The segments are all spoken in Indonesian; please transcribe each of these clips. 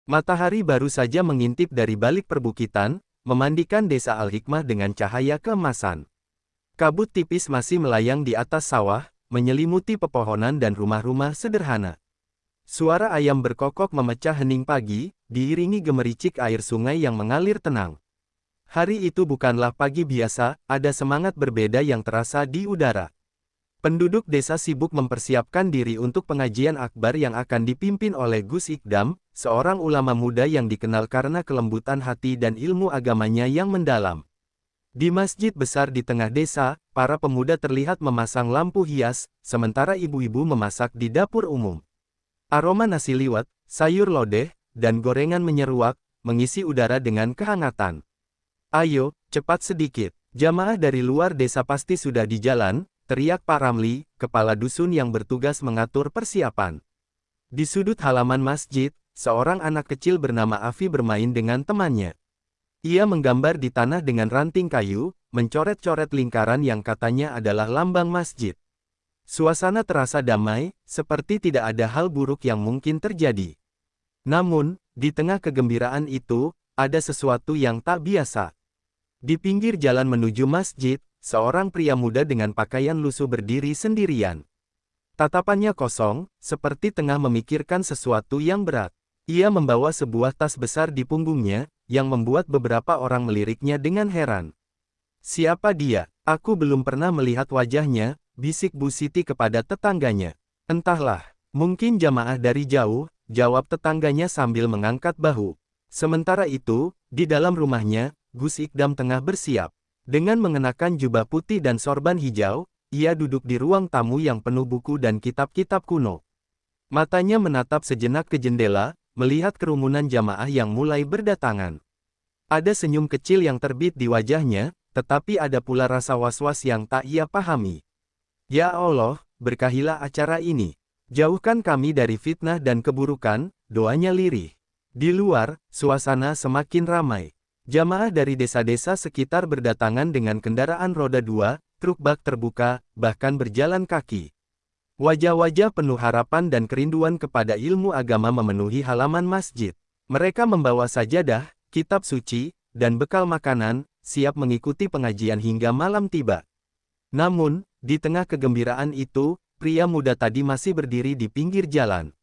Matahari baru saja mengintip dari balik perbukitan, memandikan desa Al-Hikmah dengan cahaya keemasan. Kabut tipis masih melayang di atas sawah, menyelimuti pepohonan dan rumah-rumah sederhana. Suara ayam berkokok memecah hening pagi, diiringi gemericik air sungai yang mengalir tenang. Hari itu bukanlah pagi biasa, ada semangat berbeda yang terasa di udara. Penduduk desa sibuk mempersiapkan diri untuk pengajian akbar yang akan dipimpin oleh Gus Ikdam, seorang ulama muda yang dikenal karena kelembutan hati dan ilmu agamanya yang mendalam. Di masjid besar di tengah desa, para pemuda terlihat memasang lampu hias, sementara ibu-ibu memasak di dapur umum. Aroma nasi liwet, sayur lodeh, dan gorengan menyeruak, mengisi udara dengan kehangatan. "Ayo, cepat sedikit, jamaah dari luar desa pasti sudah di jalan," teriak Pak Ramli, kepala dusun yang bertugas mengatur persiapan. Di sudut halaman masjid, seorang anak kecil bernama Afi bermain dengan temannya. Ia menggambar di tanah dengan ranting kayu, mencoret-coret lingkaran yang katanya adalah lambang masjid. Suasana terasa damai, seperti tidak ada hal buruk yang mungkin terjadi. Namun, di tengah kegembiraan itu, ada sesuatu yang tak biasa. Di pinggir jalan menuju masjid, seorang pria muda dengan pakaian lusuh berdiri sendirian. Tatapannya kosong, seperti tengah memikirkan sesuatu yang berat. Ia membawa sebuah tas besar di punggungnya, yang membuat beberapa orang meliriknya dengan heran. "Siapa dia? Aku belum pernah melihat wajahnya," bisik Bu Siti kepada tetangganya. "Entahlah, mungkin jamaah dari jauh," jawab tetangganya sambil mengangkat bahu. Sementara itu, di dalam rumahnya, Gus Ikdam tengah bersiap. Dengan mengenakan jubah putih dan sorban hijau, ia duduk di ruang tamu yang penuh buku dan kitab-kitab kuno. Matanya menatap sejenak ke jendela, melihat kerumunan jamaah yang mulai berdatangan. Ada senyum kecil yang terbit di wajahnya, tetapi ada pula rasa was-was yang tak ia pahami. "Ya Allah, berkahilah acara ini. Jauhkan kami dari fitnah dan keburukan," doanya lirih. Di luar, suasana semakin ramai. Jamaah dari desa-desa sekitar berdatangan dengan kendaraan roda 2, truk bak terbuka, bahkan berjalan kaki. Wajah-wajah penuh harapan dan kerinduan kepada ilmu agama memenuhi halaman masjid. Mereka membawa sajadah, kitab suci, dan bekal makanan, siap mengikuti pengajian hingga malam tiba. Namun, di tengah kegembiraan itu, pria muda tadi masih berdiri di pinggir jalan.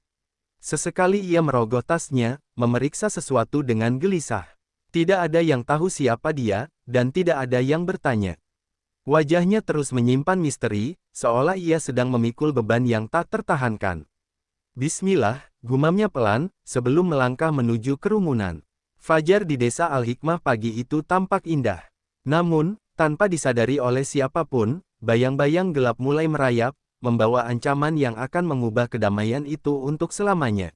Sesekali ia merogoh tasnya, memeriksa sesuatu dengan gelisah. Tidak ada yang tahu siapa dia, dan tidak ada yang bertanya. Wajahnya terus menyimpan misteri, seolah ia sedang memikul beban yang tak tertahankan. "Bismillah," gumamnya pelan, sebelum melangkah menuju kerumunan. Fajar di desa Al-Hikmah pagi itu tampak indah. Namun, tanpa disadari oleh siapapun, bayang-bayang gelap mulai merayap, membawa ancaman yang akan mengubah kedamaian itu untuk selamanya.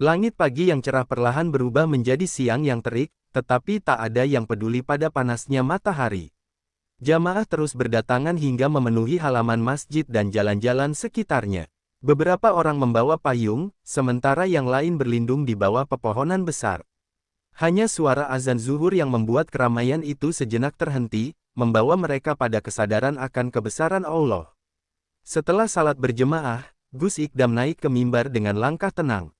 Langit pagi yang cerah perlahan berubah menjadi siang yang terik, tetapi tak ada yang peduli pada panasnya matahari. Jamaah terus berdatangan hingga memenuhi halaman masjid dan jalan-jalan sekitarnya. Beberapa orang membawa payung, sementara yang lain berlindung di bawah pepohonan besar. Hanya suara azan zuhur yang membuat keramaian itu sejenak terhenti, membawa mereka pada kesadaran akan kebesaran Allah. Setelah salat berjemaah, Gus Ikdam naik ke mimbar dengan langkah tenang.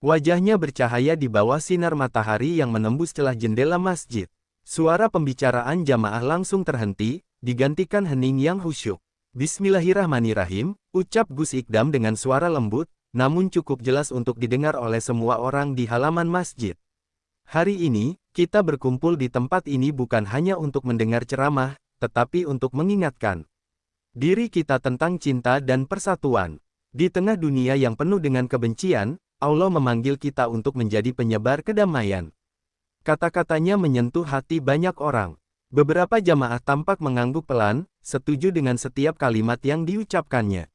Wajahnya bercahaya di bawah sinar matahari yang menembus celah jendela masjid. Suara pembicaraan jamaah langsung terhenti, digantikan hening yang khusyuk. "Bismillahirrahmanirrahim," ucap Gus Ikdam dengan suara lembut, namun cukup jelas untuk didengar oleh semua orang di halaman masjid. "Hari ini, kita berkumpul di tempat ini bukan hanya untuk mendengar ceramah, tetapi untuk mengingatkan diri kita tentang cinta dan persatuan. Di tengah dunia yang penuh dengan kebencian, Allah memanggil kita untuk menjadi penyebar kedamaian." Kata-katanya menyentuh hati banyak orang. Beberapa jamaah tampak mengangguk pelan, setuju dengan setiap kalimat yang diucapkannya.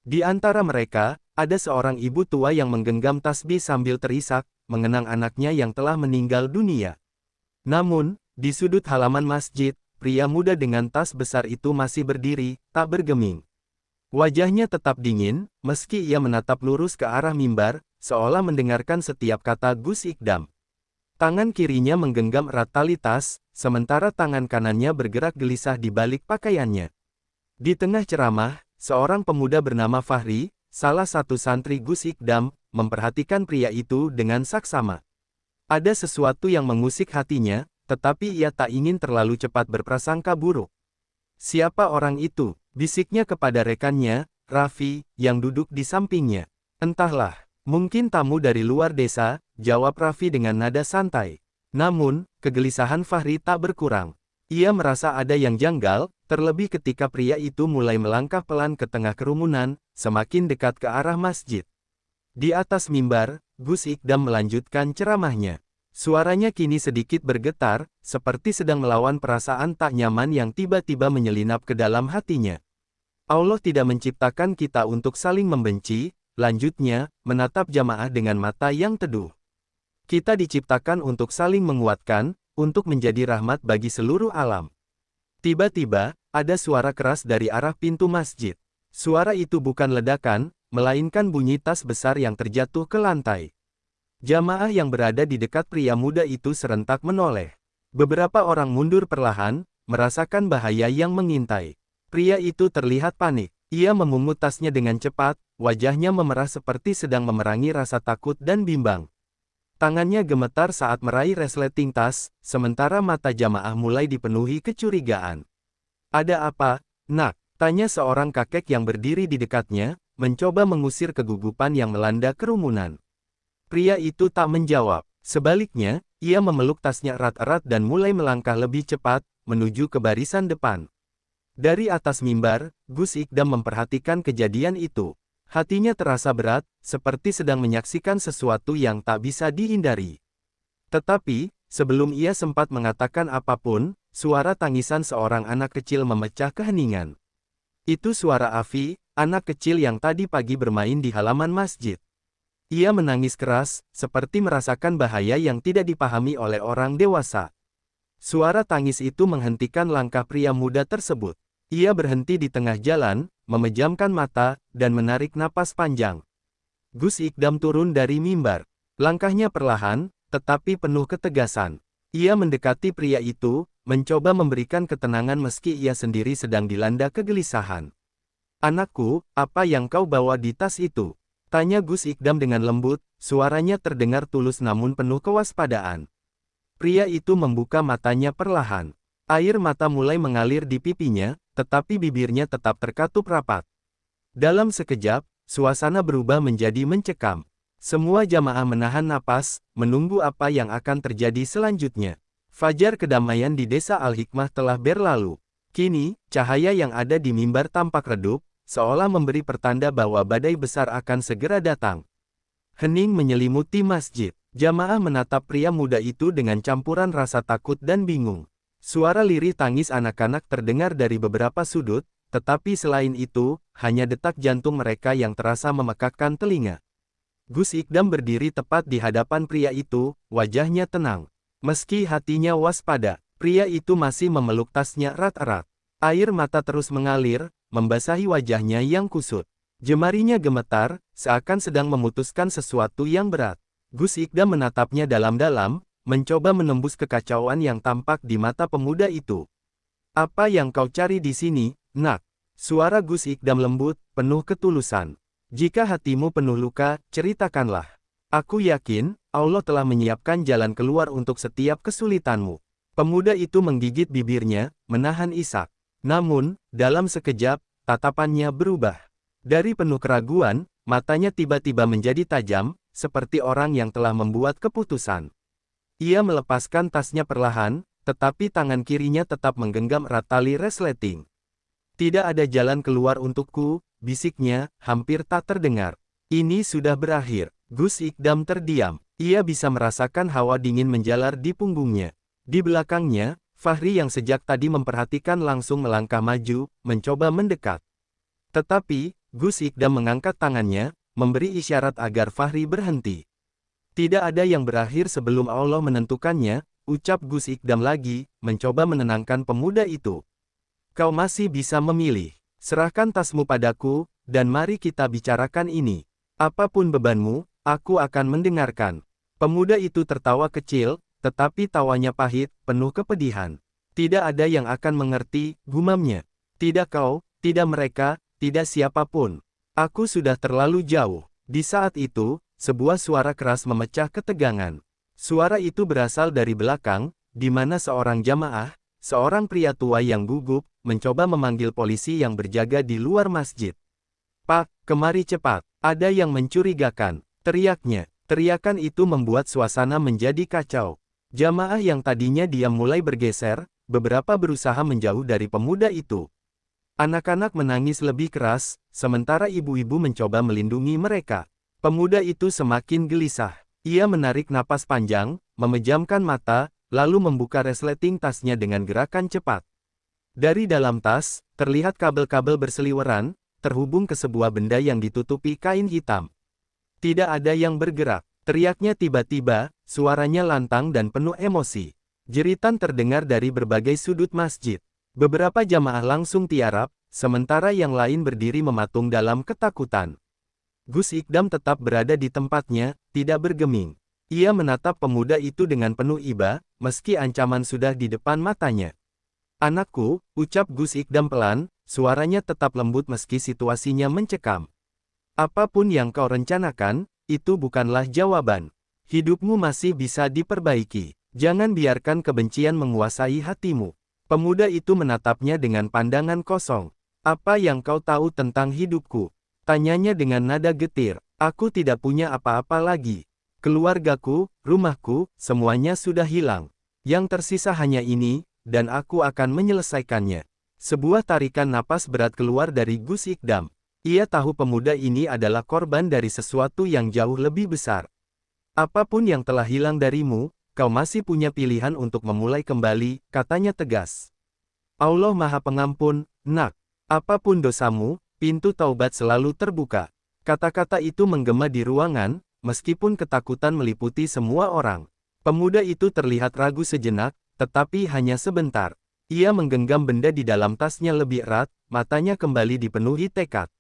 Di antara mereka, ada seorang ibu tua yang menggenggam tasbih sambil terisak, mengenang anaknya yang telah meninggal dunia. Namun, di sudut halaman masjid, pria muda dengan tas besar itu masih berdiri, tak bergeming. Wajahnya tetap dingin, meski ia menatap lurus ke arah mimbar, seolah mendengarkan setiap kata Gus Ikdam. Tangan kirinya menggenggam erat tali tas, sementara tangan kanannya bergerak gelisah di balik pakaiannya. Di tengah ceramah, seorang pemuda bernama Fahri, salah satu santri Gus Ikdam, memperhatikan pria itu dengan saksama. Ada sesuatu yang mengusik hatinya, tetapi ia tak ingin terlalu cepat berprasangka buruk. Siapa orang itu? Bisiknya kepada rekannya, Raffi, yang duduk di sampingnya. Entahlah, mungkin tamu dari luar desa, jawab Raffi dengan nada santai. Namun, kegelisahan Fahri tak berkurang. Ia merasa ada yang janggal, terlebih ketika pria itu mulai melangkah pelan ke tengah kerumunan, semakin dekat ke arah masjid. Di atas mimbar, Gus Ikdam melanjutkan ceramahnya. Suaranya kini sedikit bergetar, seperti sedang melawan perasaan tak nyaman yang tiba-tiba menyelinap ke dalam hatinya. Allah tidak menciptakan kita untuk saling membenci, lanjutnya, menatap jamaah dengan mata yang teduh. Kita diciptakan untuk saling menguatkan, untuk menjadi rahmat bagi seluruh alam. Tiba-tiba, ada suara keras dari arah pintu masjid. Suara itu bukan ledakan, melainkan bunyi tas besar yang terjatuh ke lantai. Jamaah yang berada di dekat pria muda itu serentak menoleh. Beberapa orang mundur perlahan, merasakan bahaya yang mengintai. Pria itu terlihat panik. Ia memungut tasnya dengan cepat, wajahnya memerah seperti sedang memerangi rasa takut dan bimbang. Tangannya gemetar saat meraih resleting tas, sementara mata jamaah mulai dipenuhi kecurigaan. "Ada apa, nak?" tanya seorang kakek yang berdiri di dekatnya, mencoba mengusir kegugupan yang melanda kerumunan. Pria itu tak menjawab. Sebaliknya, ia memeluk tasnya erat-erat dan mulai melangkah lebih cepat, menuju ke barisan depan. Dari atas mimbar, Gus Ikdam memperhatikan kejadian itu. Hatinya terasa berat, seperti sedang menyaksikan sesuatu yang tak bisa dihindari. Tetapi, sebelum ia sempat mengatakan apapun, suara tangisan seorang anak kecil memecah keheningan. Itu suara Afi, anak kecil yang tadi pagi bermain di halaman masjid. Ia menangis keras, seperti merasakan bahaya yang tidak dipahami oleh orang dewasa. Suara tangis itu menghentikan langkah pria muda tersebut. Ia berhenti di tengah jalan, memejamkan mata, dan menarik napas panjang. Gus Ikdam turun dari mimbar. Langkahnya perlahan, tetapi penuh ketegasan. Ia mendekati pria itu, mencoba memberikan ketenangan meski ia sendiri sedang dilanda kegelisahan. "Anakku, apa yang kau bawa di tas itu?" tanya Gus Ikdam dengan lembut, suaranya terdengar tulus namun penuh kewaspadaan. Pria itu membuka matanya perlahan. Air mata mulai mengalir di pipinya, tetapi bibirnya tetap terkatup rapat. Dalam sekejap, suasana berubah menjadi mencekam. Semua jamaah menahan napas, menunggu apa yang akan terjadi selanjutnya. Fajar kedamaian di desa Al-Hikmah telah berlalu. Kini, cahaya yang ada di mimbar tampak redup, seolah memberi pertanda bahwa badai besar akan segera datang. Hening menyelimuti masjid. Jamaah menatap pria muda itu dengan campuran rasa takut dan bingung. Suara lirih tangis anak-anak terdengar dari beberapa sudut, tetapi selain itu, hanya detak jantung mereka yang terasa memekakkan telinga. Gus Ikdam berdiri tepat di hadapan pria itu, wajahnya tenang. Meski hatinya waspada, pria itu masih memeluk tasnya erat-erat. Air mata terus mengalir, membasahi wajahnya yang kusut. Jemarinya gemetar, seakan sedang memutuskan sesuatu yang berat. Gus Ikdam menatapnya dalam-dalam, mencoba menembus kekacauan yang tampak di mata pemuda itu. "Apa yang kau cari di sini, nak?" Suara Gus Ikdam lembut, penuh ketulusan. "Jika hatimu penuh luka, ceritakanlah. Aku yakin, Allah telah menyiapkan jalan keluar untuk setiap kesulitanmu." Pemuda itu menggigit bibirnya, menahan isak. Namun, dalam sekejap, tatapannya berubah. Dari penuh keraguan, matanya tiba-tiba menjadi tajam, seperti orang yang telah membuat keputusan. Ia melepaskan tasnya perlahan, tetapi tangan kirinya tetap menggenggam erat tali resleting. "Tidak ada jalan keluar untukku," bisiknya, hampir tak terdengar. "Ini sudah berakhir." Gus Ikdam terdiam. Ia bisa merasakan hawa dingin menjalar di punggungnya. Di belakangnya, Fahri yang sejak tadi memperhatikan langsung melangkah maju, mencoba mendekat. Tetapi, Gus Ikdam mengangkat tangannya, memberi isyarat agar Fahri berhenti. "Tidak ada yang berakhir sebelum Allah menentukannya," ucap Gus Ikdam lagi, mencoba menenangkan pemuda itu. "Kau masih bisa memilih. Serahkan tasmu padaku, dan mari kita bicarakan ini. Apapun bebanmu, aku akan mendengarkan." Pemuda itu tertawa kecil, tetapi tawanya pahit, penuh kepedihan. "Tidak ada yang akan mengerti," gumamnya. "Tidak kau, tidak mereka, tidak siapapun. Aku sudah terlalu jauh. Di saat itu, sebuah suara keras memecah ketegangan. Suara itu berasal dari belakang, di mana seorang jamaah, seorang pria tua yang gugup, mencoba memanggil polisi yang berjaga di luar masjid. "Pak, kemari cepat, ada yang mencurigakan," teriaknya. Teriakan itu membuat suasana menjadi kacau. Jamaah yang tadinya diam mulai bergeser, beberapa berusaha menjauh dari pemuda itu. Anak-anak menangis lebih keras, sementara ibu-ibu mencoba melindungi mereka. Pemuda itu semakin gelisah. Ia menarik napas panjang, memejamkan mata, lalu membuka resleting tasnya dengan gerakan cepat. Dari dalam tas, terlihat kabel-kabel berseliweran, terhubung ke sebuah benda yang ditutupi kain hitam. Tidak ada yang bergerak. Teriaknya tiba-tiba, suaranya lantang dan penuh emosi. Jeritan terdengar dari berbagai sudut masjid. Beberapa jamaah langsung tiarap, sementara yang lain berdiri mematung dalam ketakutan. Gus Ikdam tetap berada di tempatnya, tidak bergeming. Ia menatap pemuda itu dengan penuh iba, meski ancaman sudah di depan matanya. "Anakku," ucap Gus Ikdam pelan, suaranya tetap lembut meski situasinya mencekam. "Apapun yang kau rencanakan, itu bukanlah jawaban. Hidupmu masih bisa diperbaiki. Jangan biarkan kebencian menguasai hatimu." Pemuda itu menatapnya dengan pandangan kosong. "Apa yang kau tahu tentang hidupku?" tanyanya dengan nada getir. "Aku tidak punya apa-apa lagi. Keluargaku, rumahku, semuanya sudah hilang. Yang tersisa hanya ini, dan aku akan menyelesaikannya." Sebuah tarikan napas berat keluar dari Gus Ikdam. Ia tahu pemuda ini adalah korban dari sesuatu yang jauh lebih besar. "Apapun yang telah hilang darimu, kau masih punya pilihan untuk memulai kembali," katanya tegas. "Allah Maha Pengampun, nak. Apapun dosamu, pintu taubat selalu terbuka." Kata-kata itu menggema di ruangan, meskipun ketakutan meliputi semua orang. Pemuda itu terlihat ragu sejenak, tetapi hanya sebentar. Ia menggenggam benda di dalam tasnya lebih erat, matanya kembali dipenuhi tekad.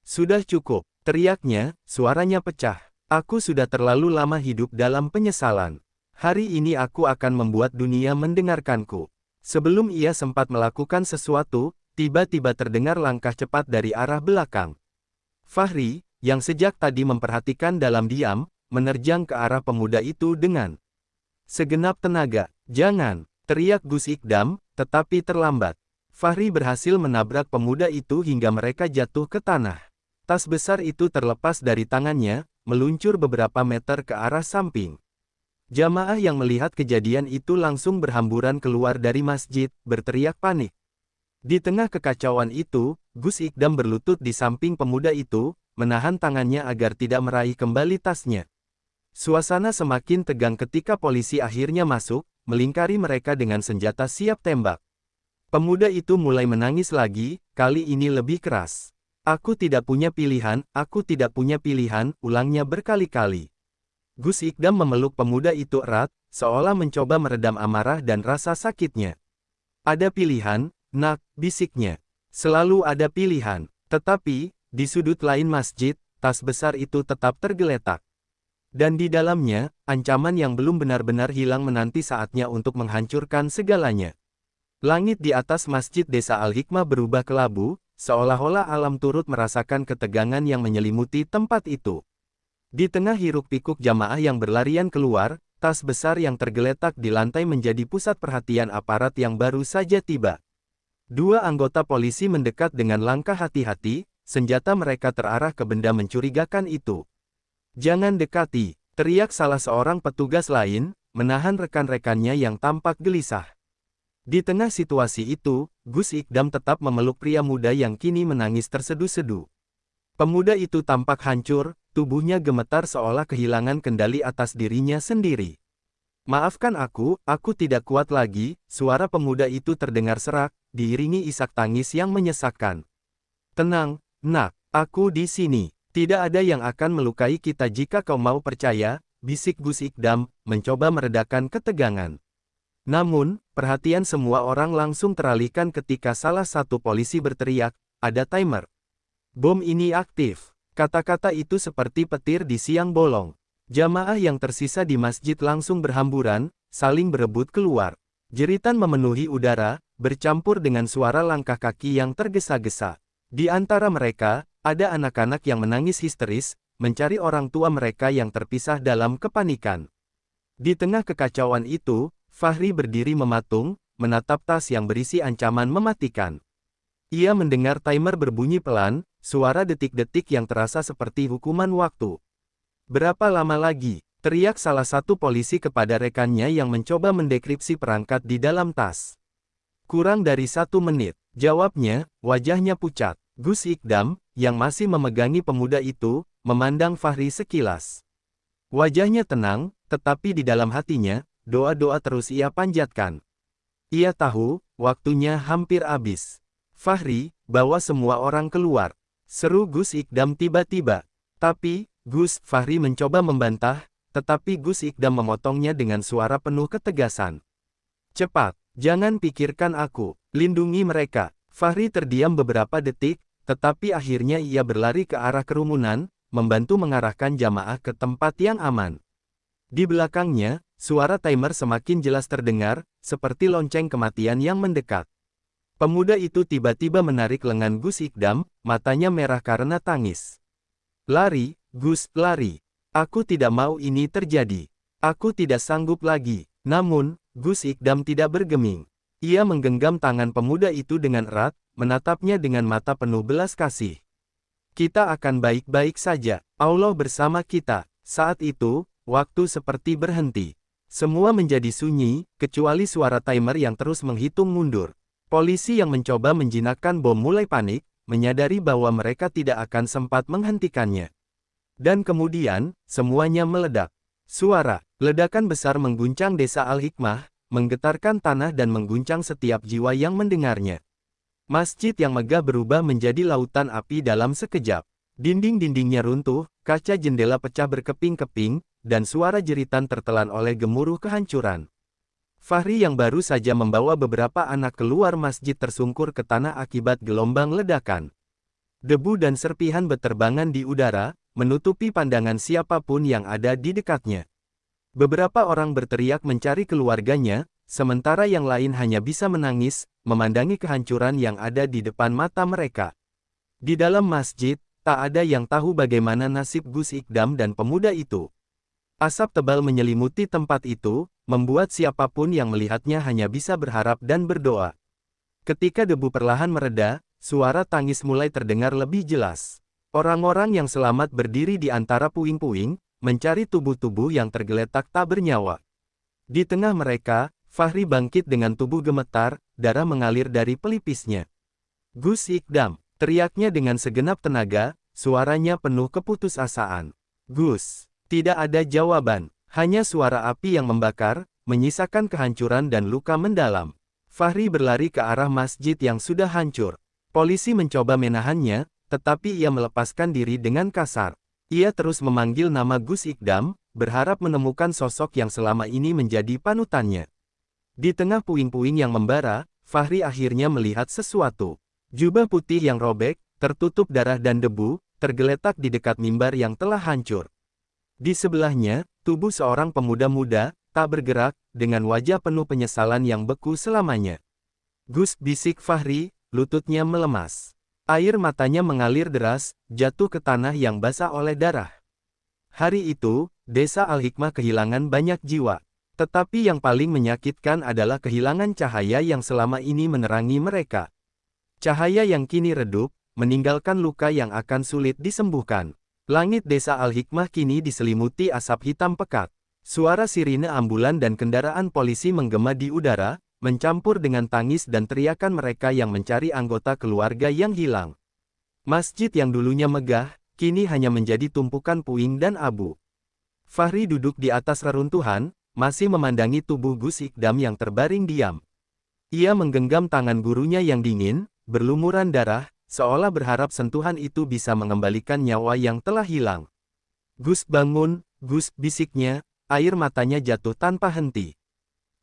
"Sudah cukup," teriaknya, suaranya pecah. "Aku sudah terlalu lama hidup dalam penyesalan. Hari ini aku akan membuat dunia mendengarkanku." Sebelum ia sempat melakukan sesuatu, tiba-tiba terdengar langkah cepat dari arah belakang. Fahri, yang sejak tadi memperhatikan dalam diam, menerjang ke arah pemuda itu dengan segenap tenaga. "Jangan!" teriak Gus Ikdam, tetapi terlambat. Fahri berhasil menabrak pemuda itu hingga mereka jatuh ke tanah. Tas besar itu terlepas dari tangannya, meluncur beberapa meter ke arah samping. Jamaah yang melihat kejadian itu langsung berhamburan keluar dari masjid, berteriak panik. Di tengah kekacauan itu, Gus Ikdam berlutut di samping pemuda itu, menahan tangannya agar tidak meraih kembali tasnya. Suasana semakin tegang ketika polisi akhirnya masuk, melingkari mereka dengan senjata siap tembak. Pemuda itu mulai menangis lagi, kali ini lebih keras. "Aku tidak punya pilihan, aku tidak punya pilihan," ulangnya berkali-kali. Gus Ikdam memeluk pemuda itu erat, seolah mencoba meredam amarah dan rasa sakitnya. "Ada pilihan, nak," bisiknya. "Selalu ada pilihan." Tetapi, di sudut lain masjid, tas besar itu tetap tergeletak. Dan di dalamnya, ancaman yang belum benar-benar hilang menanti saatnya untuk menghancurkan segalanya. Langit di atas masjid desa Al-Hikmah berubah kelabu, seolah-olah alam turut merasakan ketegangan yang menyelimuti tempat itu. Di tengah hiruk-pikuk jamaah yang berlarian keluar, tas besar yang tergeletak di lantai menjadi pusat perhatian aparat yang baru saja tiba. Dua anggota polisi mendekat dengan langkah hati-hati, senjata mereka terarah ke benda mencurigakan itu. "Jangan dekati," teriak salah seorang petugas lain, menahan rekan-rekannya yang tampak gelisah. Di tengah situasi itu, Gus Ikdam tetap memeluk pria muda yang kini menangis terseduh-seduh. Pemuda itu tampak hancur, tubuhnya gemetar seolah kehilangan kendali atas dirinya sendiri. "Maafkan aku tidak kuat lagi," suara pemuda itu terdengar serak, diiringi isak tangis yang menyesakkan. "Tenang, nak, aku di sini. Tidak ada yang akan melukai kita jika kau mau percaya," bisik Gus Ikdam, mencoba meredakan ketegangan. Namun, perhatian semua orang langsung teralihkan ketika salah satu polisi berteriak, "Ada timer. Bom ini aktif." Kata-kata itu seperti petir di siang bolong. Jamaah yang tersisa di masjid langsung berhamburan, saling berebut keluar. Jeritan memenuhi udara, bercampur dengan suara langkah kaki yang tergesa-gesa. Di antara mereka, Ada anak-anak yang menangis histeris, mencari orang tua mereka yang terpisah dalam kepanikan. Di tengah kekacauan itu, Fahri berdiri mematung, menatap tas yang berisi ancaman mematikan. Ia mendengar timer berbunyi pelan, suara detik-detik yang terasa seperti hukuman waktu. "Berapa lama lagi?" teriak salah satu polisi kepada rekannya yang mencoba mendekripsi perangkat di dalam tas. "Kurang dari 1 menit," jawabnya, wajahnya pucat. Gus Ikdam, yang masih memegangi pemuda itu, memandang Fahri sekilas. Wajahnya tenang, tetapi di dalam hatinya, doa-doa terus ia panjatkan. Ia tahu, waktunya hampir habis. "Fahri, bawa semua orang keluar," seru Gus Ikdam tiba-tiba. "Tapi, Gus," Fahri mencoba membantah, tetapi Gus Ikdam memotongnya dengan suara penuh ketegasan. "Cepat, jangan pikirkan aku, lindungi mereka." Fahri terdiam beberapa detik, tetapi akhirnya ia berlari ke arah kerumunan, membantu mengarahkan jamaah ke tempat yang aman. Di belakangnya, suara timer semakin jelas terdengar, seperti lonceng kematian yang mendekat. Pemuda itu tiba-tiba menarik lengan Gus Ikdam, matanya merah karena tangis. "Lari, Gus, lari. Aku tidak mau ini terjadi. Aku tidak sanggup lagi." Namun, Gus Ikdam tidak bergeming. Ia menggenggam tangan pemuda itu dengan erat, menatapnya dengan mata penuh belas kasih. "Kita akan baik-baik saja. Allah bersama kita." Saat itu, waktu seperti berhenti. Semua menjadi sunyi, kecuali suara timer yang terus menghitung mundur. Polisi yang mencoba menjinakkan bom mulai panik, menyadari bahwa mereka tidak akan sempat menghentikannya. Dan kemudian, semuanya meledak. Suara ledakan besar mengguncang desa Al-Hikmah, menggetarkan tanah dan mengguncang setiap jiwa yang mendengarnya. Masjid yang megah berubah menjadi lautan api dalam sekejap. Dinding-dindingnya runtuh, kaca jendela pecah berkeping-keping, dan suara jeritan tertelan oleh gemuruh kehancuran. Fahri yang baru saja membawa beberapa anak keluar masjid tersungkur ke tanah akibat gelombang ledakan. Debu dan serpihan berterbangan di udara, menutupi pandangan siapapun yang ada di dekatnya. Beberapa orang berteriak mencari keluarganya, sementara yang lain hanya bisa menangis, memandangi kehancuran yang ada di depan mata mereka. Di dalam masjid, tak ada yang tahu bagaimana nasib Gus Ikdam dan pemuda itu. Asap tebal menyelimuti tempat itu, membuat siapapun yang melihatnya hanya bisa berharap dan berdoa. Ketika debu perlahan mereda, suara tangis mulai terdengar lebih jelas. Orang-orang yang selamat berdiri di antara puing-puing, mencari tubuh-tubuh yang tergeletak tak bernyawa. Di tengah mereka, Fahri bangkit dengan tubuh gemetar, darah mengalir dari pelipisnya. "Gus Ikdam!" teriaknya dengan segenap tenaga, suaranya penuh keputusasaan. "Gus!" Tidak ada jawaban, hanya suara api yang membakar, menyisakan kehancuran dan luka mendalam. Fahri berlari ke arah masjid yang sudah hancur. Polisi mencoba menahannya, tetapi ia melepaskan diri dengan kasar. Ia terus memanggil nama Gus Ikdam, berharap menemukan sosok yang selama ini menjadi panutannya. Di tengah puing-puing yang membara, Fahri akhirnya melihat sesuatu. Jubah putih yang robek, tertutup darah dan debu, tergeletak di dekat mimbar yang telah hancur. Di sebelahnya, tubuh seorang pemuda muda, tak bergerak, dengan wajah penuh penyesalan yang beku selamanya. "Gus," bisik Fahri, lututnya melemas. Air matanya mengalir deras, jatuh ke tanah yang basah oleh darah. Hari itu, desa Al-Hikmah kehilangan banyak jiwa. Tetapi yang paling menyakitkan adalah kehilangan cahaya yang selama ini menerangi mereka. Cahaya yang kini redup, meninggalkan luka yang akan sulit disembuhkan. Langit desa Al-Hikmah kini diselimuti asap hitam pekat. Suara sirine ambulan dan kendaraan polisi menggema di udara, mencampur dengan tangis dan teriakan mereka yang mencari anggota keluarga yang hilang. Masjid yang dulunya megah, kini hanya menjadi tumpukan puing dan abu. Fahri duduk di atas reruntuhan, masih memandangi tubuh Gus Ikdam yang terbaring diam. Ia menggenggam tangan gurunya yang dingin, berlumuran darah, seolah berharap sentuhan itu bisa mengembalikan nyawa yang telah hilang. "Gus, bangun, Gus," bisiknya, air matanya jatuh tanpa henti.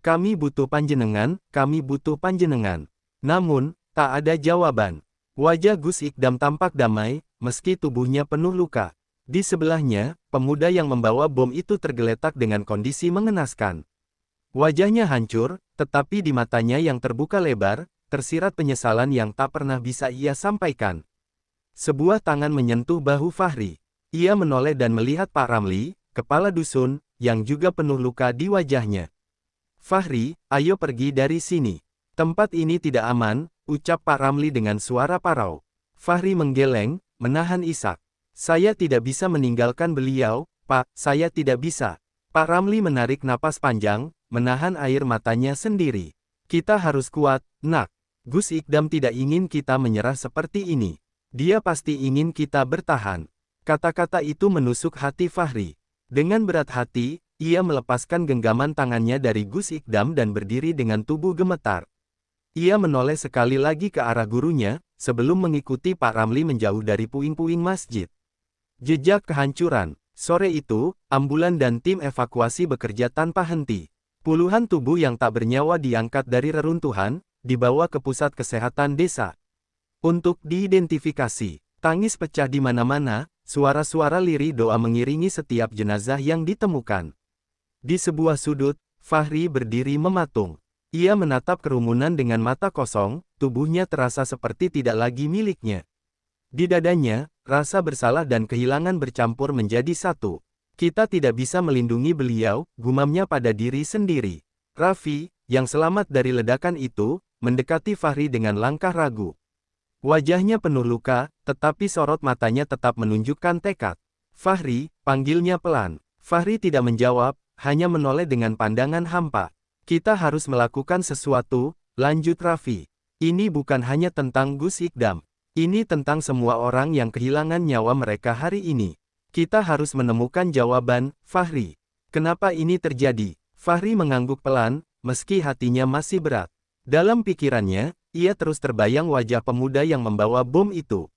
"Kami butuh panjenengan, kami butuh panjenengan." Namun, tak ada jawaban. Wajah Gus Ikdam tampak damai, meski tubuhnya penuh luka. Di sebelahnya, pemuda yang membawa bom itu tergeletak dengan kondisi mengenaskan. Wajahnya hancur, tetapi di matanya yang terbuka lebar, tersirat penyesalan yang tak pernah bisa ia sampaikan. Sebuah tangan menyentuh bahu Fahri. Ia menoleh dan melihat Pak Ramli, kepala dusun, yang juga penuh luka di wajahnya. Fahri, ayo pergi dari sini. Tempat ini tidak aman, ucap Pak Ramli dengan suara parau. Fahri menggeleng, menahan isak. Saya tidak bisa meninggalkan beliau, Pak, saya tidak bisa. Pak Ramli menarik napas panjang, menahan air matanya sendiri. Kita harus kuat, nak. Gus Ikdam tidak ingin kita menyerah seperti ini. Dia pasti ingin kita bertahan. Kata-kata itu menusuk hati Fahri. Dengan berat hati, ia melepaskan genggaman tangannya dari Gus Ikdam dan berdiri dengan tubuh gemetar. Ia menoleh sekali lagi ke arah gurunya, sebelum mengikuti Pak Ramli menjauh dari puing-puing masjid. Jejak kehancuran. Sore itu, ambulan dan tim evakuasi bekerja tanpa henti. Puluhan tubuh yang tak bernyawa diangkat dari reruntuhan, dibawa ke pusat kesehatan desa. Untuk diidentifikasi, tangis pecah di mana-mana, suara-suara lirih doa mengiringi setiap jenazah yang ditemukan. Di sebuah sudut, Fahri berdiri mematung. Ia menatap kerumunan dengan mata kosong, tubuhnya terasa seperti tidak lagi miliknya. Di dadanya, rasa bersalah dan kehilangan bercampur menjadi satu. Kita tidak bisa melindungi beliau, gumamnya pada diri sendiri. Raffi, yang selamat dari ledakan itu, mendekati Fahri dengan langkah ragu. Wajahnya penuh luka, tetapi sorot matanya tetap menunjukkan tekad. Fahri, panggilnya pelan. Fahri tidak menjawab, hanya menoleh dengan pandangan hampa. Kita harus melakukan sesuatu, lanjut Raffi. Ini bukan hanya tentang Gus Ikdam. Ini tentang semua orang yang kehilangan nyawa mereka hari ini. Kita harus menemukan jawaban, Fahri. Kenapa ini terjadi? Fahri mengangguk pelan, meski hatinya masih berat. Dalam pikirannya, ia terus terbayang wajah pemuda yang membawa bom itu.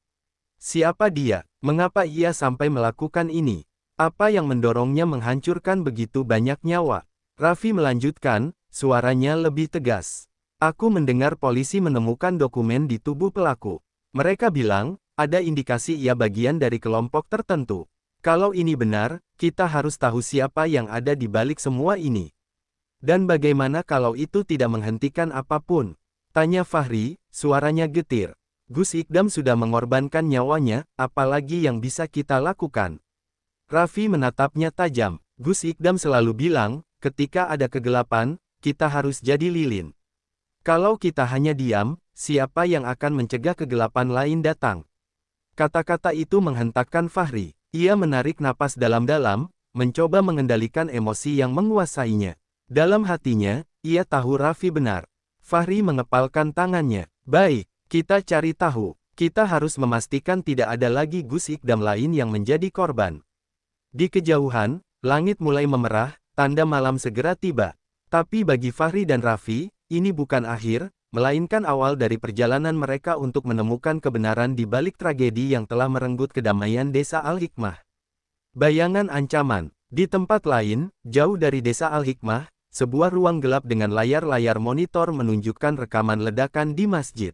Siapa dia? Mengapa ia sampai melakukan ini? Apa yang mendorongnya menghancurkan begitu banyak nyawa? Raffi melanjutkan, suaranya lebih tegas. Aku mendengar polisi menemukan dokumen di tubuh pelaku. Mereka bilang, ada indikasi ia bagian dari kelompok tertentu. Kalau ini benar, kita harus tahu siapa yang ada di balik semua ini. Dan bagaimana kalau itu tidak menghentikan apapun? Tanya Fahri, suaranya getir. Gus Ikdam sudah mengorbankan nyawanya, apalagi yang bisa kita lakukan? Raffi menatapnya tajam. Gus Ikdam selalu bilang, ketika ada kegelapan, kita harus jadi lilin. Kalau kita hanya diam, siapa yang akan mencegah kegelapan lain datang? Kata-kata itu menghentakkan Fahri. Ia menarik napas dalam-dalam, mencoba mengendalikan emosi yang menguasainya. Dalam hatinya, ia tahu Raffi benar. Fahri mengepalkan tangannya. Baik, kita cari tahu. Kita harus memastikan tidak ada lagi Gus Ikdam lain yang menjadi korban. Di kejauhan, langit mulai memerah, tanda malam segera tiba. Tapi bagi Fahri dan Raffi, ini bukan akhir, melainkan awal dari perjalanan mereka untuk menemukan kebenaran di balik tragedi yang telah merenggut kedamaian desa Al-Hikmah. Bayangan ancaman. Di tempat lain, jauh dari desa Al-Hikmah, sebuah ruang gelap dengan layar-layar monitor menunjukkan rekaman ledakan di masjid.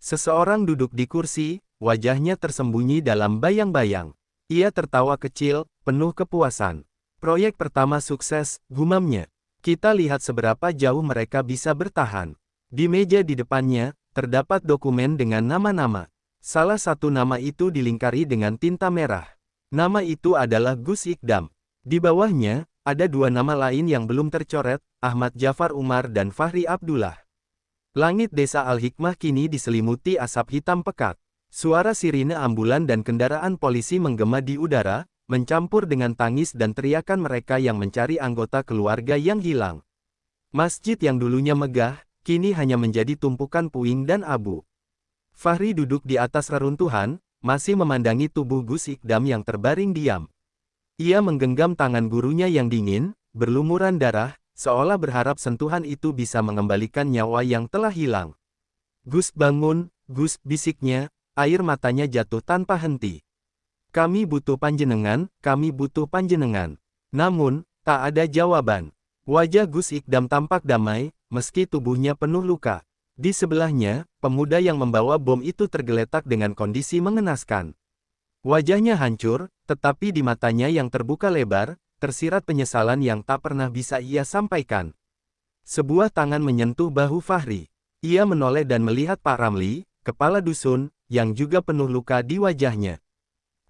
Seseorang duduk di kursi, wajahnya tersembunyi dalam bayang-bayang. Ia tertawa kecil, penuh kepuasan. Proyek pertama sukses, gumamnya. Kita lihat seberapa jauh mereka bisa bertahan. Di meja di depannya, terdapat dokumen dengan nama-nama. Salah satu nama itu dilingkari dengan tinta merah. Nama itu adalah Gus Ikdam. Di bawahnya, ada dua nama lain yang belum tercoret, Ahmad Jafar Umar dan Fahri Abdullah. Langit desa Al-Hikmah kini diselimuti asap hitam pekat. Suara sirine ambulan dan kendaraan polisi menggema di udara, mencampur dengan tangis dan teriakan mereka yang mencari anggota keluarga yang hilang. Masjid yang dulunya megah, kini hanya menjadi tumpukan puing dan abu. Fahri duduk di atas reruntuhan, masih memandangi tubuh Gus Ikdam yang terbaring diam. Ia menggenggam tangan gurunya yang dingin, berlumuran darah, seolah berharap sentuhan itu bisa mengembalikan nyawa yang telah hilang. Gus bangun, Gus, bisiknya, air matanya jatuh tanpa henti. Kami butuh panjenengan, kami butuh panjenengan. Namun, tak ada jawaban. Wajah Gus Ikdam tampak damai, meski tubuhnya penuh luka. Di sebelahnya, pemuda yang membawa bom itu tergeletak dengan kondisi mengenaskan. Wajahnya hancur, tetapi di matanya yang terbuka lebar, tersirat penyesalan yang tak pernah bisa ia sampaikan. Sebuah tangan menyentuh bahu Fahri. Ia menoleh dan melihat Pak Ramli, kepala dusun, yang juga penuh luka di wajahnya.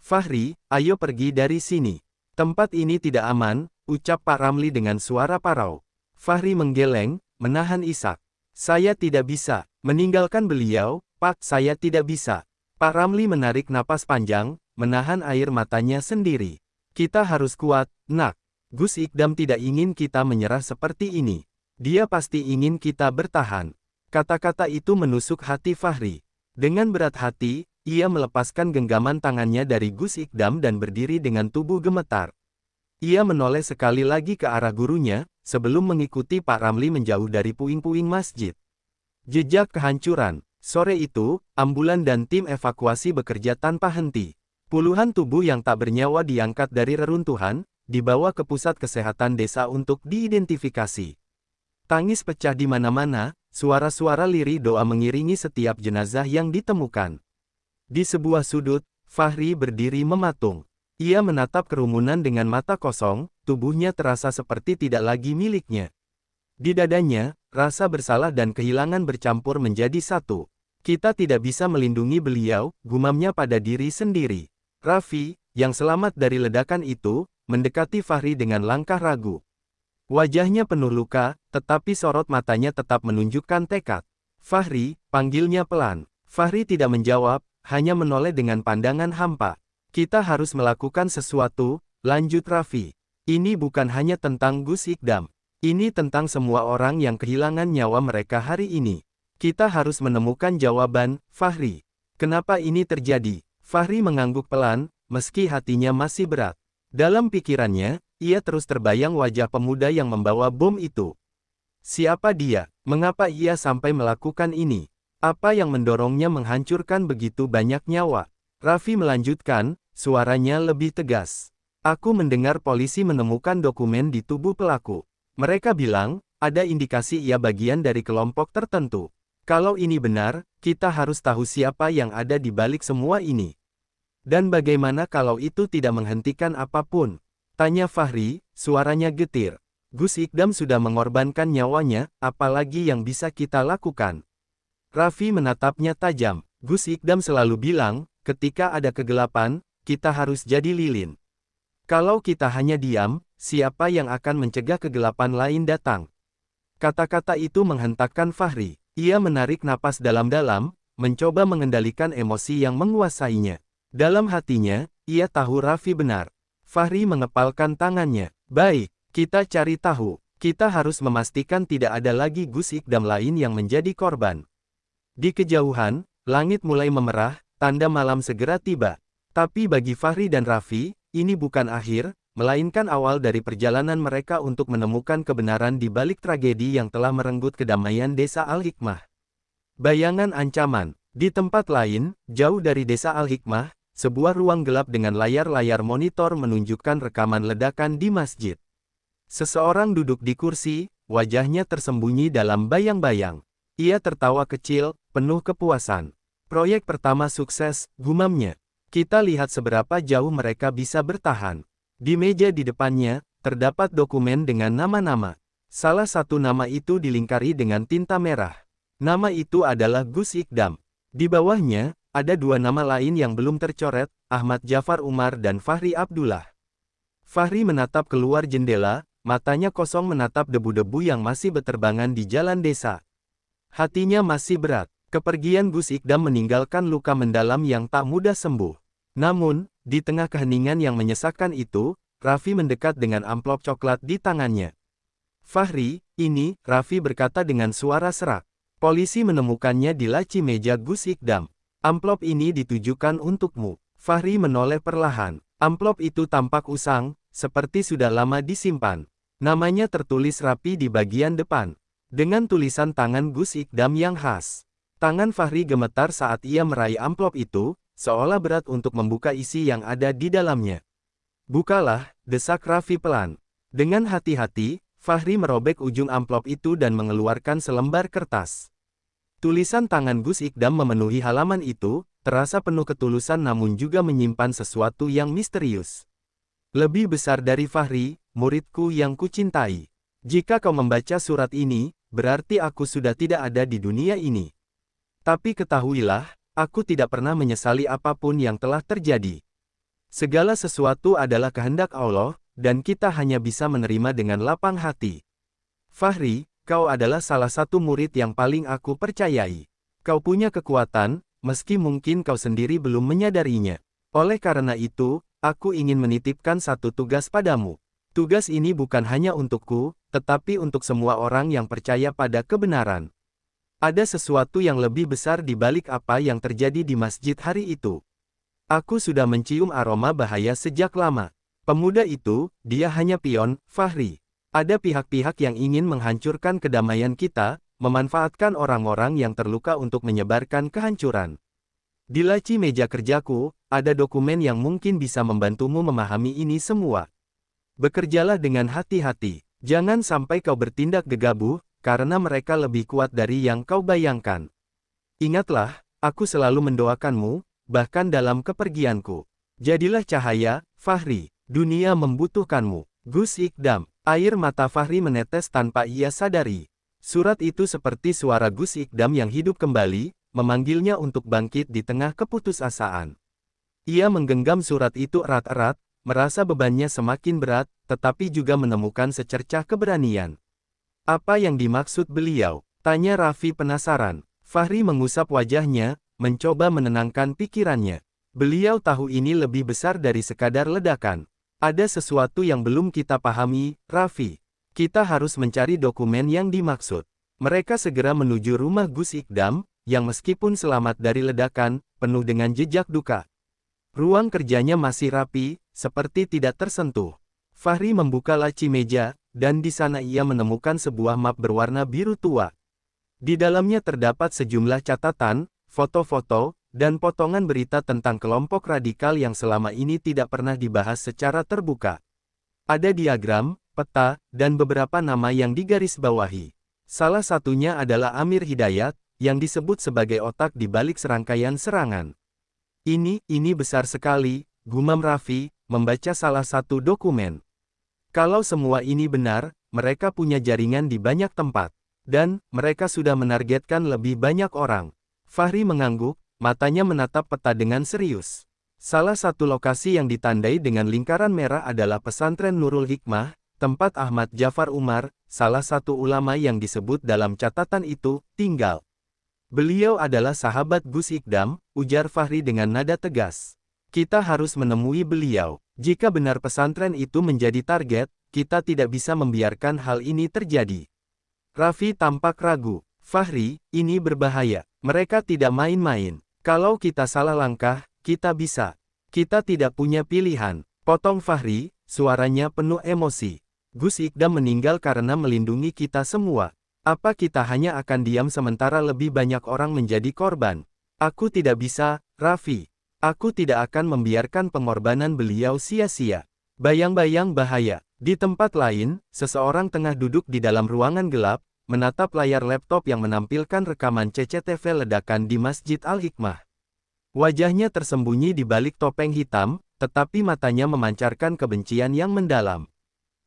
Fahri, ayo pergi dari sini. Tempat ini tidak aman, ucap Pak Ramli dengan suara parau. Fahri menggeleng, menahan isak. Saya tidak bisa, meninggalkan beliau, Pak, saya tidak bisa. Pak Ramli menarik napas panjang, menahan air matanya sendiri. Kita harus kuat, nak. Gus Ikdam tidak ingin kita menyerah seperti ini. Dia pasti ingin kita bertahan. Kata-kata itu menusuk hati Fahri. Dengan berat hati, ia melepaskan genggaman tangannya dari Gus Ikdam dan berdiri dengan tubuh gemetar. Ia menoleh sekali lagi ke arah gurunya, sebelum mengikuti Pak Ramli menjauh dari puing-puing masjid. Jejak kehancuran. Sore itu, ambulan dan tim evakuasi bekerja tanpa henti. Puluhan tubuh yang tak bernyawa diangkat dari reruntuhan, dibawa ke pusat kesehatan desa untuk diidentifikasi. Tangis pecah di mana-mana, suara-suara lirih doa mengiringi setiap jenazah yang ditemukan. Di sebuah sudut, Fahri berdiri mematung. Ia menatap kerumunan dengan mata kosong, tubuhnya terasa seperti tidak lagi miliknya. Di dadanya, rasa bersalah dan kehilangan bercampur menjadi satu. Kita tidak bisa melindungi beliau, gumamnya pada diri sendiri. Raffi, yang selamat dari ledakan itu, mendekati Fahri dengan langkah ragu. Wajahnya penuh luka, tetapi sorot matanya tetap menunjukkan tekad. Fahri, panggilnya pelan. Fahri tidak menjawab, hanya menoleh dengan pandangan hampa. Kita harus melakukan sesuatu, lanjut Raffi. Ini bukan hanya tentang Gus Ikdam. Ini tentang semua orang yang kehilangan nyawa mereka hari ini. Kita harus menemukan jawaban, Fahri. Kenapa ini terjadi? Fahri mengangguk pelan, meski hatinya masih berat. Dalam pikirannya, ia terus terbayang wajah pemuda yang membawa bom itu. Siapa dia? Mengapa ia sampai melakukan ini? Apa yang mendorongnya menghancurkan begitu banyak nyawa? Raffi melanjutkan, suaranya lebih tegas. Aku mendengar polisi menemukan dokumen di tubuh pelaku. Mereka bilang, ada indikasi ia bagian dari kelompok tertentu. Kalau ini benar, kita harus tahu siapa yang ada di balik semua ini. Dan bagaimana kalau itu tidak menghentikan apapun? Tanya Fahri, suaranya getir. Gus Ikdam sudah mengorbankan nyawanya, apalagi yang bisa kita lakukan? Raffi menatapnya tajam. Gus Ikdam selalu bilang, ketika ada kegelapan, kita harus jadi lilin. Kalau kita hanya diam, siapa yang akan mencegah kegelapan lain datang? Kata-kata itu menghentakkan Fahri. Ia menarik napas dalam-dalam, mencoba mengendalikan emosi yang menguasainya. Dalam hatinya, ia tahu Raffi benar. Fahri mengepalkan tangannya. Baik, kita cari tahu. Kita harus memastikan tidak ada lagi Gus Ikdam lain yang menjadi korban. Di kejauhan, langit mulai memerah, tanda malam segera tiba. Tapi bagi Fahri dan Raffi, ini bukan akhir, melainkan awal dari perjalanan mereka untuk menemukan kebenaran di balik tragedi yang telah merenggut kedamaian desa Al-Hikmah. Bayangan ancaman. Di tempat lain, jauh dari desa Al-Hikmah, sebuah ruang gelap dengan layar-layar monitor menunjukkan rekaman ledakan di masjid. Seseorang duduk di kursi, wajahnya tersembunyi dalam bayang-bayang. Ia tertawa kecil, penuh kepuasan. Proyek pertama sukses, gumamnya. Kita lihat seberapa jauh mereka bisa bertahan. Di meja di depannya, terdapat dokumen dengan nama-nama. Salah satu nama itu dilingkari dengan tinta merah. Nama itu adalah Gus Ikdam. Di bawahnya, ada dua nama lain yang belum tercoret, Ahmad Jafar Umar dan Fahri Abdullah. Fahri menatap keluar jendela, matanya kosong menatap debu-debu yang masih beterbangan di jalan desa. Hatinya masih berat. Kepergian Gus Ikdam meninggalkan luka mendalam yang tak mudah sembuh. Namun, di tengah keheningan yang menyesakkan itu, Raffi mendekat dengan amplop coklat di tangannya. Fahri, ini, Raffi berkata dengan suara serak. Polisi menemukannya di laci meja Gus Ikdam. Amplop ini ditujukan untukmu. Fahri menoleh perlahan. Amplop itu tampak usang, seperti sudah lama disimpan. Namanya tertulis rapi di bagian depan. Dengan tulisan tangan Gus Ikdam yang khas. Tangan Fahri gemetar saat ia meraih amplop itu, seolah berat untuk membuka isi yang ada di dalamnya. Bukalah, desak Raffi pelan. Dengan hati-hati, Fahri merobek ujung amplop itu dan mengeluarkan selembar kertas. Tulisan tangan Gus Ikdam memenuhi halaman itu, terasa penuh ketulusan namun juga menyimpan sesuatu yang misterius. Lebih besar dari Fahri, muridku yang kucintai. Jika kau membaca surat ini, berarti aku sudah tidak ada di dunia ini. Tapi ketahuilah, aku tidak pernah menyesali apapun yang telah terjadi. Segala sesuatu adalah kehendak Allah, dan kita hanya bisa menerima dengan lapang hati. Fahri, kau adalah salah satu murid yang paling aku percayai. Kau punya kekuatan, meski mungkin kau sendiri belum menyadarinya. Oleh karena itu, aku ingin menitipkan satu tugas padamu. Tugas ini bukan hanya untukku, tetapi untuk semua orang yang percaya pada kebenaran. Ada sesuatu yang lebih besar di balik apa yang terjadi di masjid hari itu. Aku sudah mencium aroma bahaya sejak lama. Pemuda itu, dia hanya pion, Fahri. Ada pihak-pihak yang ingin menghancurkan kedamaian kita, memanfaatkan orang-orang yang terluka untuk menyebarkan kehancuran. Di laci meja kerjaku, ada dokumen yang mungkin bisa membantumu memahami ini semua. Bekerjalah dengan hati-hati. Jangan sampai kau bertindak gegabah, karena mereka lebih kuat dari yang kau bayangkan. Ingatlah, aku selalu mendoakanmu, bahkan dalam kepergianku. Jadilah cahaya, Fahri. Dunia membutuhkanmu. Gus Ikdam. Air mata Fahri menetes tanpa ia sadari. Surat itu seperti suara Gus Ikdam yang hidup kembali, memanggilnya untuk bangkit di tengah keputusasaan. Ia menggenggam surat itu erat-erat, merasa bebannya semakin berat, tetapi juga menemukan secercah keberanian. Apa yang dimaksud beliau? Tanya Raffi penasaran. Fahri mengusap wajahnya, mencoba menenangkan pikirannya. Beliau tahu ini lebih besar dari sekadar ledakan. Ada sesuatu yang belum kita pahami, Raffi. Kita harus mencari dokumen yang dimaksud. Mereka segera menuju rumah Gus Ikdam, yang meskipun selamat dari ledakan, penuh dengan jejak duka. Ruang kerjanya masih rapi, seperti tidak tersentuh. Fahri membuka laci meja, dan di sana ia menemukan sebuah map berwarna biru tua. Di dalamnya terdapat sejumlah catatan, foto-foto, dan potongan berita tentang kelompok radikal yang selama ini tidak pernah dibahas secara terbuka. Ada diagram, peta, dan beberapa nama yang digarisbawahi. Salah satunya adalah Amir Hidayat, yang disebut sebagai otak di balik serangkaian serangan. Ini besar sekali, gumam Raffi, membaca salah satu dokumen. Kalau semua ini benar, mereka punya jaringan di banyak tempat. Dan, mereka sudah menargetkan lebih banyak orang. Fahri mengangguk, matanya menatap peta dengan serius. Salah satu lokasi yang ditandai dengan lingkaran merah adalah pesantren Nurul Hikmah, tempat Ahmad Jafar Umar, salah satu ulama yang disebut dalam catatan itu, tinggal. Beliau adalah sahabat Gus Ikdam, ujar Fahri dengan nada tegas. Kita harus menemui beliau. Jika benar pesantren itu menjadi target, kita tidak bisa membiarkan hal ini terjadi. Raffi tampak ragu. Fahri, ini berbahaya. Mereka tidak main-main. Kalau kita salah langkah, kita bisa. Kita tidak punya pilihan. Potong Fahri, suaranya penuh emosi. Gus Ikdam meninggal karena melindungi kita semua. Apa kita hanya akan diam sementara lebih banyak orang menjadi korban? Aku tidak bisa, Raffi. Aku tidak akan membiarkan pengorbanan beliau sia-sia. Bayang-bayang bahaya. Di tempat lain, seseorang tengah duduk di dalam ruangan gelap, menatap layar laptop yang menampilkan rekaman CCTV ledakan di Masjid Al-Hikmah. Wajahnya tersembunyi di balik topeng hitam, tetapi matanya memancarkan kebencian yang mendalam.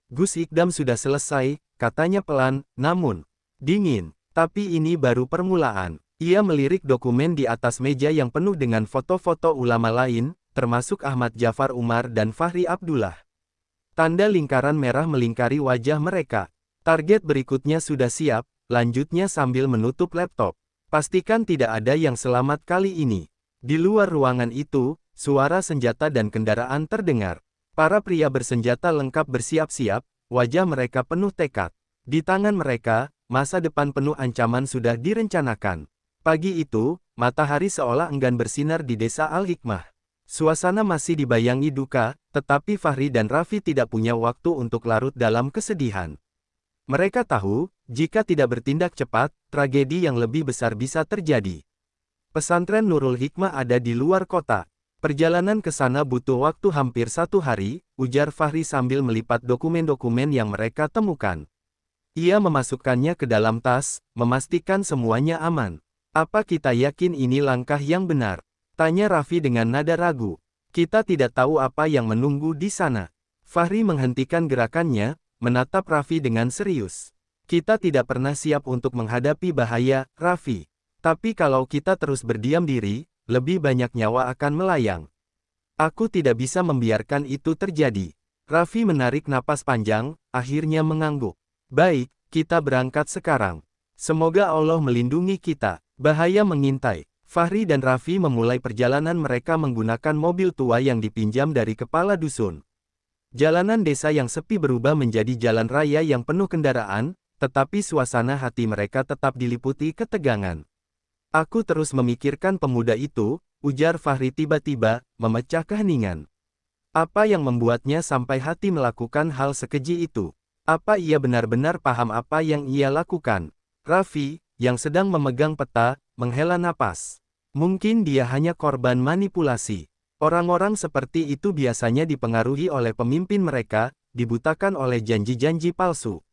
Gus Ikdam sudah selesai, katanya pelan, namun dingin. Tapi ini baru permulaan. Ia melirik dokumen di atas meja yang penuh dengan foto-foto ulama lain, termasuk Ahmad Jafar Umar dan Fahri Abdullah. Tanda lingkaran merah melingkari wajah mereka. Target berikutnya sudah siap, lanjutnya sambil menutup laptop. Pastikan tidak ada yang selamat kali ini. Di luar ruangan itu, suara senjata dan kendaraan terdengar. Para pria bersenjata lengkap bersiap-siap, wajah mereka penuh tekad. Di tangan mereka, masa depan penuh ancaman sudah direncanakan. Pagi itu, matahari seolah enggan bersinar di desa Al-Hikmah. Suasana masih dibayangi duka, tetapi Fahri dan Raffi tidak punya waktu untuk larut dalam kesedihan. Mereka tahu, jika tidak bertindak cepat, tragedi yang lebih besar bisa terjadi. Pesantren Nurul Hikmah ada di luar kota. Perjalanan ke sana butuh waktu hampir 1 hari, ujar Fahri sambil melipat dokumen-dokumen yang mereka temukan. Ia memasukkannya ke dalam tas, memastikan semuanya aman. Apa kita yakin ini langkah yang benar? Tanya Raffi dengan nada ragu. Kita tidak tahu apa yang menunggu di sana. Fahri menghentikan gerakannya, menatap Raffi dengan serius. Kita tidak pernah siap untuk menghadapi bahaya, Raffi. Tapi kalau kita terus berdiam diri, lebih banyak nyawa akan melayang. Aku tidak bisa membiarkan itu terjadi. Raffi menarik napas panjang, akhirnya mengangguk. Baik, kita berangkat sekarang. Semoga Allah melindungi kita. Bahaya mengintai. Fahri dan Raffi memulai perjalanan mereka menggunakan mobil tua yang dipinjam dari kepala dusun. Jalanan desa yang sepi berubah menjadi jalan raya yang penuh kendaraan, tetapi suasana hati mereka tetap diliputi ketegangan. Aku terus memikirkan pemuda itu, ujar Fahri tiba-tiba, memecah keheningan. Apa yang membuatnya sampai hati melakukan hal sekeji itu? Apa ia benar-benar paham apa yang ia lakukan? Raffi, yang sedang memegang peta, menghela napas. Mungkin dia hanya korban manipulasi. Orang-orang seperti itu biasanya dipengaruhi oleh pemimpin mereka, dibutakan oleh janji-janji palsu.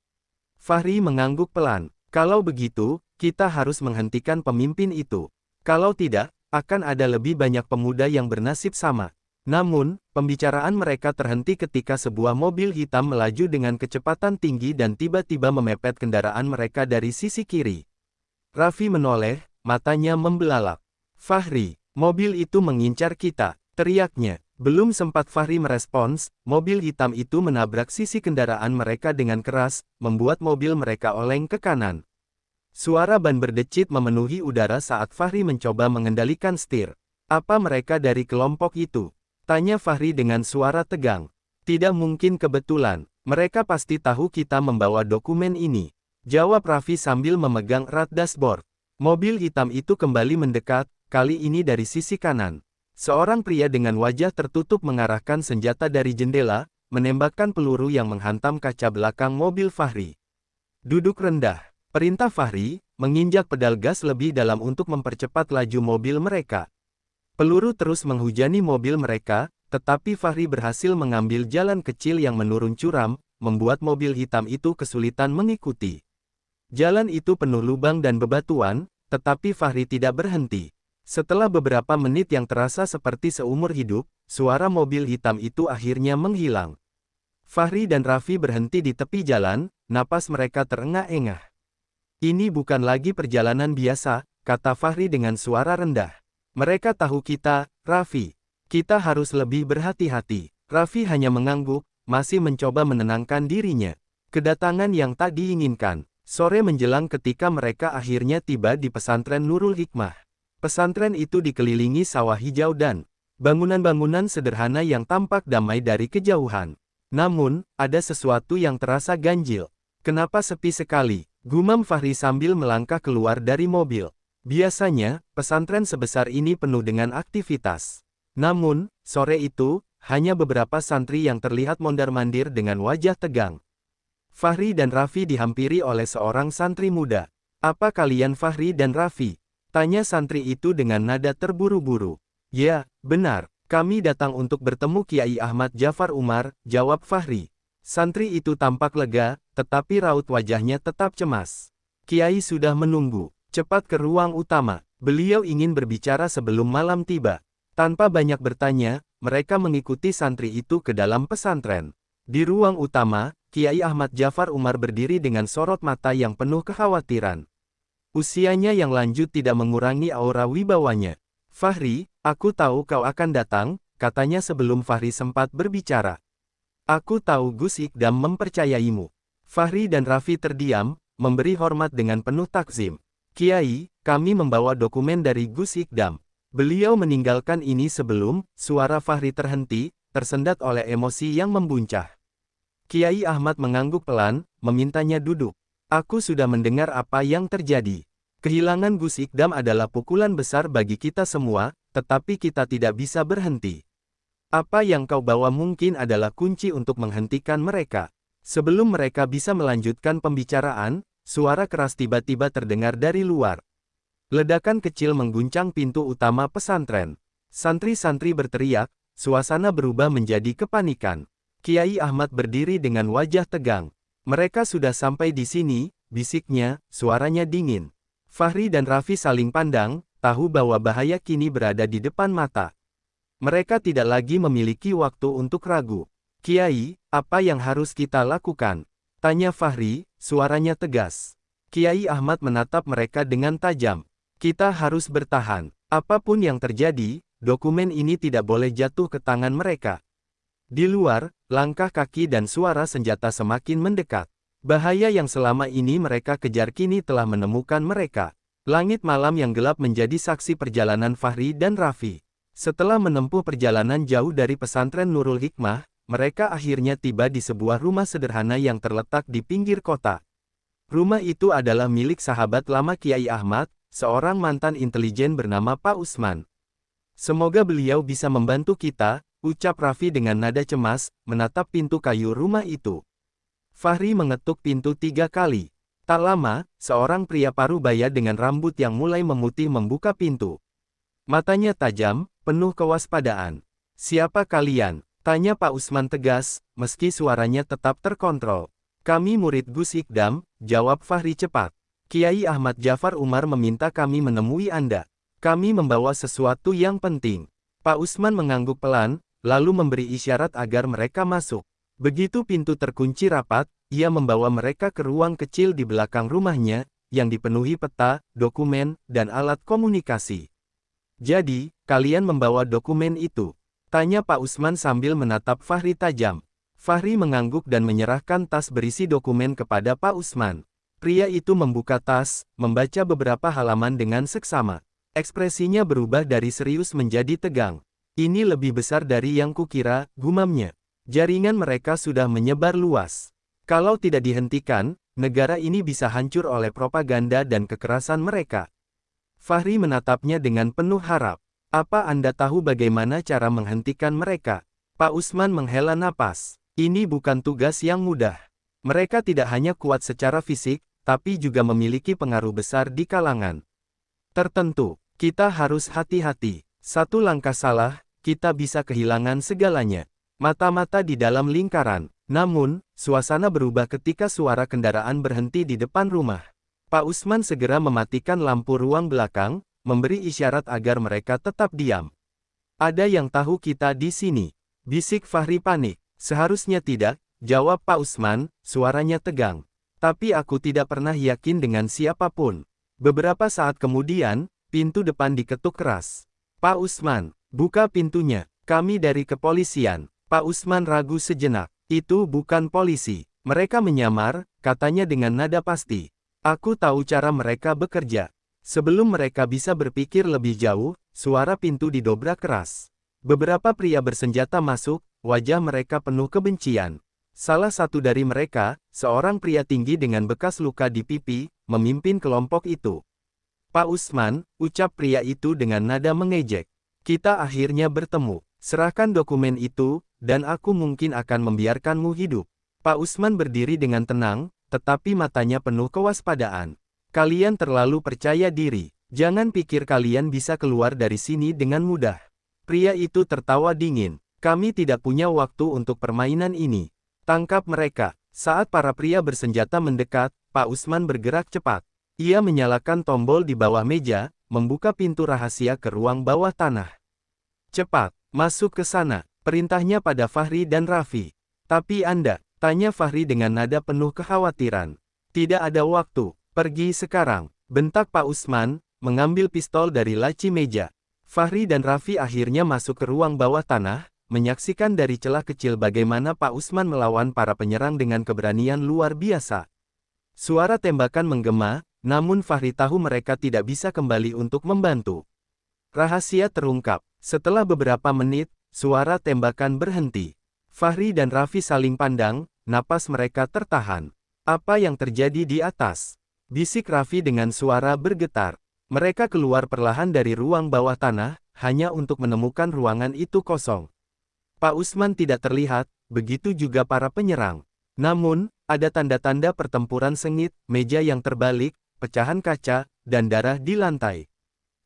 Fahri mengangguk pelan. Kalau begitu, kita harus menghentikan pemimpin itu. Kalau tidak, akan ada lebih banyak pemuda yang bernasib sama. Namun, pembicaraan mereka terhenti ketika sebuah mobil hitam melaju dengan kecepatan tinggi dan tiba-tiba memepet kendaraan mereka dari sisi kiri. Raffi menoleh, matanya membelalak. Fahri, mobil itu mengincar kita. Teriaknya. Belum sempat Fahri merespons, mobil hitam itu menabrak sisi kendaraan mereka dengan keras, membuat mobil mereka oleng ke kanan. Suara ban berdecit memenuhi udara saat Fahri mencoba mengendalikan setir. Apa mereka dari kelompok itu? Tanya Fahri dengan suara tegang. Tidak mungkin kebetulan, mereka pasti tahu kita membawa dokumen ini. Jawab Raffi sambil memegang erat dashboard. Mobil hitam itu kembali mendekat, kali ini dari sisi kanan. Seorang pria dengan wajah tertutup mengarahkan senjata dari jendela, menembakkan peluru yang menghantam kaca belakang mobil Fahri. Duduk rendah. Perintah Fahri, menginjak pedal gas lebih dalam untuk mempercepat laju mobil mereka. Peluru terus menghujani mobil mereka, tetapi Fahri berhasil mengambil jalan kecil yang menurun curam, membuat mobil hitam itu kesulitan mengikuti. Jalan itu penuh lubang dan bebatuan, tetapi Fahri tidak berhenti. Setelah beberapa menit yang terasa seperti seumur hidup, suara mobil hitam itu akhirnya menghilang. Fahri dan Raffi berhenti di tepi jalan, napas mereka terengah-engah. Ini bukan lagi perjalanan biasa, kata Fahri dengan suara rendah. Mereka tahu kita, Raffi. Kita harus lebih berhati-hati. Raffi hanya mengangguk, masih mencoba menenangkan dirinya. Kedatangan yang tak diinginkan. Sore menjelang ketika mereka akhirnya tiba di pesantren Nurul Hikmah. Pesantren itu dikelilingi sawah hijau dan bangunan-bangunan sederhana yang tampak damai dari kejauhan. Namun, ada sesuatu yang terasa ganjil. Kenapa sepi sekali? Gumam Fahri sambil melangkah keluar dari mobil. Biasanya, pesantren sebesar ini penuh dengan aktivitas. Namun, sore itu, hanya beberapa santri yang terlihat mondar-mandir dengan wajah tegang. Fahri dan Raffi dihampiri oleh seorang santri muda. Apa kalian Fahri dan Raffi? Tanya santri itu dengan nada terburu-buru. Ya, benar. Kami datang untuk bertemu Kiai Ahmad Jafar Umar, jawab Fahri. Santri itu tampak lega, tetapi raut wajahnya tetap cemas. Kiai sudah menunggu. Cepat ke ruang utama. Beliau ingin berbicara sebelum malam tiba. Tanpa banyak bertanya, mereka mengikuti santri itu ke dalam pesantren. Di ruang utama, Kiai Ahmad Jafar Umar berdiri dengan sorot mata yang penuh kekhawatiran. Usianya yang lanjut tidak mengurangi aura wibawanya. Fahri, aku tahu kau akan datang, katanya sebelum Fahri sempat berbicara. Aku tahu Gus Ikdam mempercayaimu. Fahri dan Raffi terdiam, memberi hormat dengan penuh takzim. Kiai, kami membawa dokumen dari Gus Ikdam. Beliau meninggalkan ini sebelum, suara Fahri terhenti, tersendat oleh emosi yang membuncah. Kiai Ahmad mengangguk pelan, memintanya duduk. Aku sudah mendengar apa yang terjadi. Kehilangan Gus Ikdam adalah pukulan besar bagi kita semua, tetapi kita tidak bisa berhenti. Apa yang kau bawa mungkin adalah kunci untuk menghentikan mereka. Sebelum mereka bisa melanjutkan pembicaraan, suara keras tiba-tiba terdengar dari luar. Ledakan kecil mengguncang pintu utama pesantren. Santri-santri berteriak, suasana berubah menjadi kepanikan. Kiai Ahmad berdiri dengan wajah tegang. Mereka sudah sampai di sini, bisiknya, suaranya dingin. Fahri dan Raffi saling pandang, tahu bahwa bahaya kini berada di depan mata. Mereka tidak lagi memiliki waktu untuk ragu. Kiai, apa yang harus kita lakukan? Tanya Fahri, suaranya tegas. Kiai Ahmad menatap mereka dengan tajam. Kita harus bertahan. Apapun yang terjadi, dokumen ini tidak boleh jatuh ke tangan mereka. Di luar, langkah kaki dan suara senjata semakin mendekat. Bahaya yang selama ini mereka kejar kini telah menemukan mereka. Langit malam yang gelap menjadi saksi perjalanan Fahri dan Raffi. Setelah menempuh perjalanan jauh dari pesantren Nurul Hikmah, mereka akhirnya tiba di sebuah rumah sederhana yang terletak di pinggir kota. Rumah itu adalah milik sahabat lama Kiai Ahmad, seorang mantan intelijen bernama Pak Usman. Semoga beliau bisa membantu kita, ucap Raffi dengan nada cemas, menatap pintu kayu rumah itu. Fahri mengetuk pintu 3 kali. Tak lama, seorang pria parubaya dengan rambut yang mulai memutih membuka pintu. Matanya tajam, penuh kewaspadaan. Siapa kalian? Tanya Pak Usman tegas, meski suaranya tetap terkontrol. Kami murid Gus Ikdam, jawab Fahri cepat. Kiai Ahmad Jafar Umar meminta kami menemui Anda. Kami membawa sesuatu yang penting. Pak Usman mengangguk pelan, lalu memberi isyarat agar mereka masuk. Begitu pintu terkunci rapat, ia membawa mereka ke ruang kecil di belakang rumahnya, yang dipenuhi peta, dokumen, dan alat komunikasi. Jadi, kalian membawa dokumen itu? Tanya Pak Usman sambil menatap Fahri tajam. Fahri mengangguk dan menyerahkan tas berisi dokumen kepada Pak Usman. Pria itu membuka tas, membaca beberapa halaman dengan seksama. Ekspresinya berubah dari serius menjadi tegang. Ini lebih besar dari yang kukira, gumamnya. Jaringan mereka sudah menyebar luas. Kalau tidak dihentikan, negara ini bisa hancur oleh propaganda dan kekerasan mereka. Fahri menatapnya dengan penuh harap. Apa Anda tahu bagaimana cara menghentikan mereka? Pak Usman menghela napas. Ini bukan tugas yang mudah. Mereka tidak hanya kuat secara fisik, tapi juga memiliki pengaruh besar di kalangan tertentu. Kita harus hati-hati. Satu langkah salah, kita bisa kehilangan segalanya. Mata-mata di dalam lingkaran. Namun, suasana berubah ketika suara kendaraan berhenti di depan rumah. Pak Usman segera mematikan lampu ruang belakang, memberi isyarat agar mereka tetap diam. Ada yang tahu kita di sini? Bisik Fahri panik. Seharusnya tidak, jawab Pak Usman, suaranya tegang. Tapi aku tidak pernah yakin dengan siapapun. Beberapa saat kemudian, pintu depan diketuk keras. Pak Usman, buka pintunya, kami dari kepolisian. Pak Usman ragu sejenak. Itu bukan polisi. Mereka menyamar, katanya dengan nada pasti. Aku tahu cara mereka bekerja. Sebelum mereka bisa berpikir lebih jauh, suara pintu didobrak keras. Beberapa pria bersenjata masuk, wajah mereka penuh kebencian. Salah satu dari mereka, seorang pria tinggi dengan bekas luka di pipi, memimpin kelompok itu. Pak Usman, ucap pria itu dengan nada mengejek. Kita akhirnya bertemu. Serahkan dokumen itu, dan aku mungkin akan membiarkanmu hidup. Pak Usman berdiri dengan tenang, tetapi matanya penuh kewaspadaan. Kalian terlalu percaya diri. Jangan pikir kalian bisa keluar dari sini dengan mudah. Pria itu tertawa dingin. Kami tidak punya waktu untuk permainan ini. Tangkap mereka. Saat para pria bersenjata mendekat, Pak Usman bergerak cepat. Ia menyalakan tombol di bawah meja, membuka pintu rahasia ke ruang bawah tanah. Cepat, masuk ke sana, perintahnya pada Fahri dan Raffi. Tapi Anda, tanya Fahri dengan nada penuh kekhawatiran. Tidak ada waktu, pergi sekarang, bentak Pak Usman, mengambil pistol dari laci meja. Fahri dan Raffi akhirnya masuk ke ruang bawah tanah, menyaksikan dari celah kecil bagaimana Pak Usman melawan para penyerang dengan keberanian luar biasa. Suara tembakan menggema, namun Fahri tahu mereka tidak bisa kembali untuk membantu. Rahasia terungkap. Setelah beberapa menit, suara tembakan berhenti. Fahri dan Raffi saling pandang, napas mereka tertahan. Apa yang terjadi di atas? Bisik Raffi dengan suara bergetar. Mereka keluar perlahan dari ruang bawah tanah, hanya untuk menemukan ruangan itu kosong. Pak Usman tidak terlihat, begitu juga para penyerang. Namun, ada tanda-tanda pertempuran sengit, meja yang terbalik, pecahan kaca, dan darah di lantai.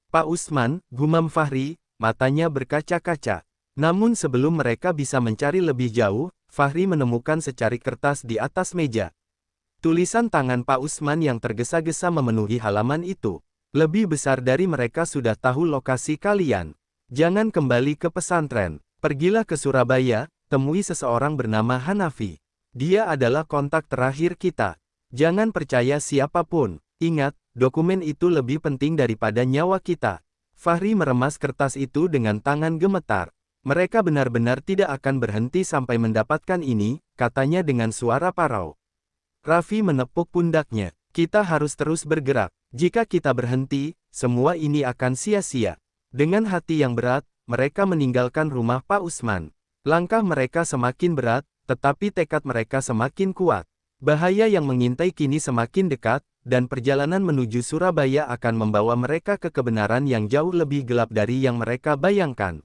Pak Usman, gumam Fahri, matanya berkaca-kaca. Namun sebelum mereka bisa mencari lebih jauh, Fahri menemukan secari kertas di atas meja. Tulisan tangan Pak Usman yang tergesa-gesa memenuhi halaman itu. Lebih besar dari mereka sudah tahu lokasi kalian. Jangan kembali ke pesantren. Pergilah ke Surabaya, temui seseorang bernama Hanafi. Dia adalah kontak terakhir kita. Jangan percaya siapapun. Ingat, dokumen itu lebih penting daripada nyawa kita. Fahri meremas kertas itu dengan tangan gemetar. Mereka benar-benar tidak akan berhenti sampai mendapatkan ini, katanya dengan suara parau. Raffi menepuk pundaknya. Kita harus terus bergerak. Jika kita berhenti, semua ini akan sia-sia. Dengan hati yang berat, mereka meninggalkan rumah Pak Usman. Langkah mereka semakin berat, tetapi tekad mereka semakin kuat. Bahaya yang mengintai kini semakin dekat, dan perjalanan menuju Surabaya akan membawa mereka ke kebenaran yang jauh lebih gelap dari yang mereka bayangkan.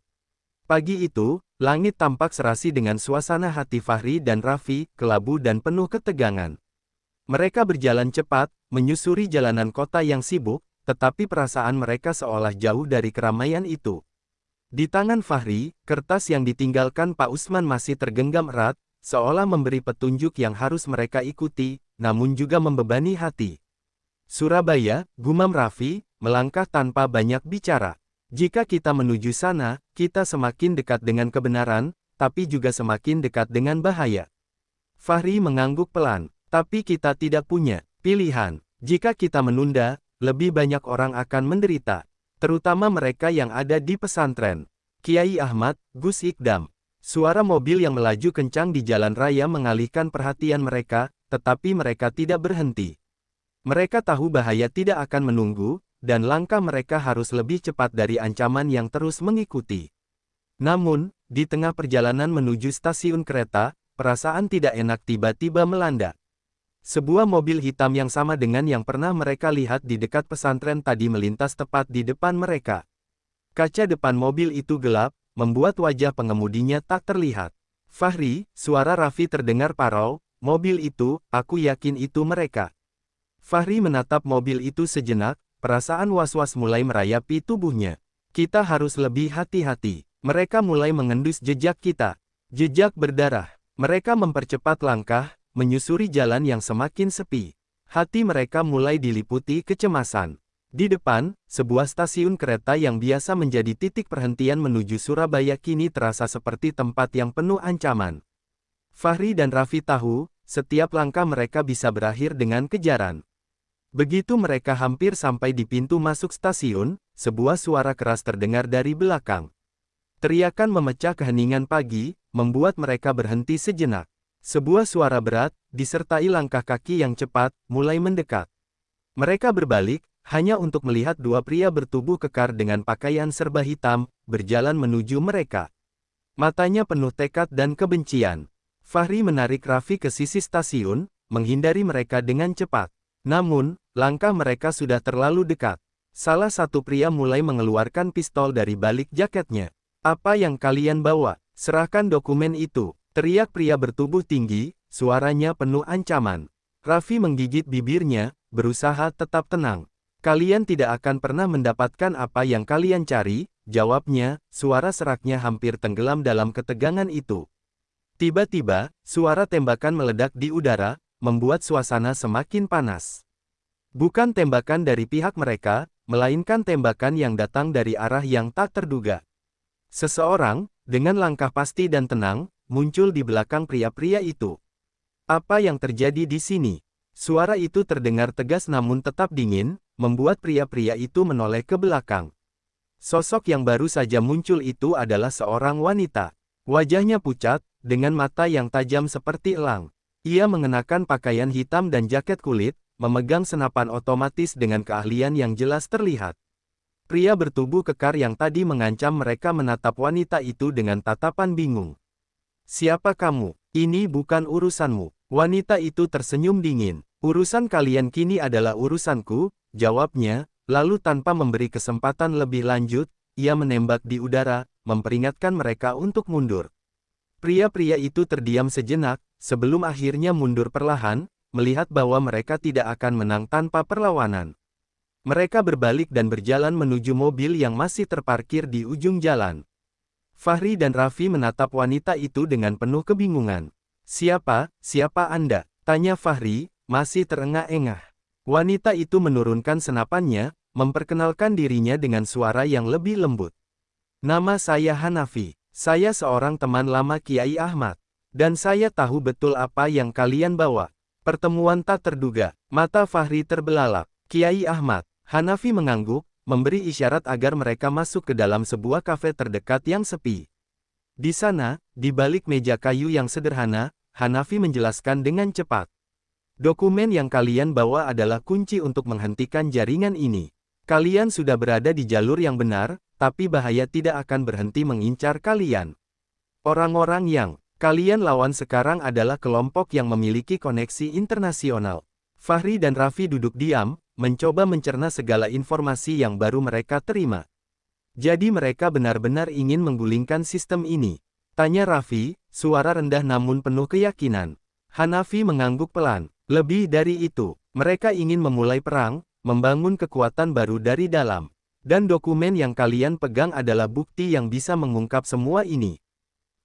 Pagi itu, langit tampak serasi dengan suasana hati Fahri dan Raffi, kelabu dan penuh ketegangan. Mereka berjalan cepat, menyusuri jalanan kota yang sibuk, tetapi perasaan mereka seolah jauh dari keramaian itu. Di tangan Fahri, kertas yang ditinggalkan Pak Usman masih tergenggam erat, seolah memberi petunjuk yang harus mereka ikuti, namun juga membebani hati. Surabaya, gumam Raffi, melangkah tanpa banyak bicara. Jika kita menuju sana, kita semakin dekat dengan kebenaran, tapi juga semakin dekat dengan bahaya. Fahri mengangguk pelan, tapi kita tidak punya pilihan. Jika kita menunda, lebih banyak orang akan menderita, terutama mereka yang ada di pesantren. Kiai Ahmad, Gus Ikdam. Suara mobil yang melaju kencang di jalan raya mengalihkan perhatian mereka, tetapi mereka tidak berhenti. Mereka tahu bahaya tidak akan menunggu, dan langkah mereka harus lebih cepat dari ancaman yang terus mengikuti. Namun, di tengah perjalanan menuju stasiun kereta, perasaan tidak enak tiba-tiba melanda. Sebuah mobil hitam yang sama dengan yang pernah mereka lihat di dekat pesantren tadi melintas tepat di depan mereka. Kaca depan mobil itu gelap, membuat wajah pengemudinya tak terlihat. Fahri, suara Raffi terdengar parau, mobil itu, aku yakin itu mereka. Fahri menatap mobil itu sejenak, perasaan was-was mulai merayapi tubuhnya. Kita harus lebih hati-hati. Mereka mulai mengendus jejak kita. Jejak berdarah. Mereka mempercepat langkah, menyusuri jalan yang semakin sepi. Hati mereka mulai diliputi kecemasan. Di depan, sebuah stasiun kereta yang biasa menjadi titik perhentian menuju Surabaya kini terasa seperti tempat yang penuh ancaman. Fahri dan Raffi tahu, setiap langkah mereka bisa berakhir dengan kejaran. Begitu mereka hampir sampai di pintu masuk stasiun, sebuah suara keras terdengar dari belakang. Teriakan memecah keheningan pagi, membuat mereka berhenti sejenak. Sebuah suara berat, disertai langkah kaki yang cepat, mulai mendekat. Mereka berbalik, hanya untuk melihat dua pria bertubuh kekar dengan pakaian serba hitam, berjalan menuju mereka. Matanya penuh tekad dan kebencian. Fahri menarik Raffi ke sisi stasiun, menghindari mereka dengan cepat. Namun, langkah mereka sudah terlalu dekat. Salah satu pria mulai mengeluarkan pistol dari balik jaketnya. Apa yang kalian bawa? Serahkan dokumen itu, teriak pria bertubuh tinggi, suaranya penuh ancaman. Raffi menggigit bibirnya, berusaha tetap tenang. Kalian tidak akan pernah mendapatkan apa yang kalian cari, jawabnya, suara seraknya hampir tenggelam dalam ketegangan itu. Tiba-tiba, suara tembakan meledak di udara, membuat suasana semakin panas. Bukan tembakan dari pihak mereka, melainkan tembakan yang datang dari arah yang tak terduga. Seseorang, dengan langkah pasti dan tenang, muncul di belakang pria-pria itu. Apa yang terjadi di sini? Suara itu terdengar tegas namun tetap dingin, membuat pria-pria itu menoleh ke belakang. Sosok yang baru saja muncul itu adalah seorang wanita. Wajahnya pucat, dengan mata yang tajam seperti elang. Ia mengenakan pakaian hitam dan jaket kulit, memegang senapan otomatis dengan keahlian yang jelas terlihat. Pria bertubuh kekar yang tadi mengancam mereka menatap wanita itu dengan tatapan bingung. Siapa kamu? Ini bukan urusanmu. Wanita itu tersenyum dingin. Urusan kalian kini adalah urusanku, jawabnya, lalu tanpa memberi kesempatan lebih lanjut, ia menembak di udara, memperingatkan mereka untuk mundur. Pria-pria itu terdiam sejenak, sebelum akhirnya mundur perlahan, melihat bahwa mereka tidak akan menang tanpa perlawanan. Mereka berbalik dan berjalan menuju mobil yang masih terparkir di ujung jalan. Fahri dan Raffi menatap wanita itu dengan penuh kebingungan. Siapa Anda? Tanya Fahri, masih terengah-engah. Wanita itu menurunkan senapannya, memperkenalkan dirinya dengan suara yang lebih lembut. Nama saya Hanafi. Saya seorang teman lama Kiai Ahmad. Dan saya tahu betul apa yang kalian bawa. Pertemuan tak terduga. Mata Fahri terbelalak. Kiai Ahmad. Hanafi mengangguk, memberi isyarat agar mereka masuk ke dalam sebuah kafe terdekat yang sepi. Di sana, di balik meja kayu yang sederhana, Hanafi menjelaskan dengan cepat. Dokumen yang kalian bawa adalah kunci untuk menghentikan jaringan ini. Kalian sudah berada di jalur yang benar, tapi bahaya tidak akan berhenti mengincar kalian. Orang-orang yang kalian lawan sekarang adalah kelompok yang memiliki koneksi internasional. Fahri dan Raffi duduk diam, mencoba mencerna segala informasi yang baru mereka terima. Jadi mereka benar-benar ingin menggulingkan sistem ini? Tanya Raffi, suara rendah namun penuh keyakinan. Hanafi mengangguk pelan. Lebih dari itu, mereka ingin memulai perang, membangun kekuatan baru dari dalam. Dan dokumen yang kalian pegang adalah bukti yang bisa mengungkap semua ini.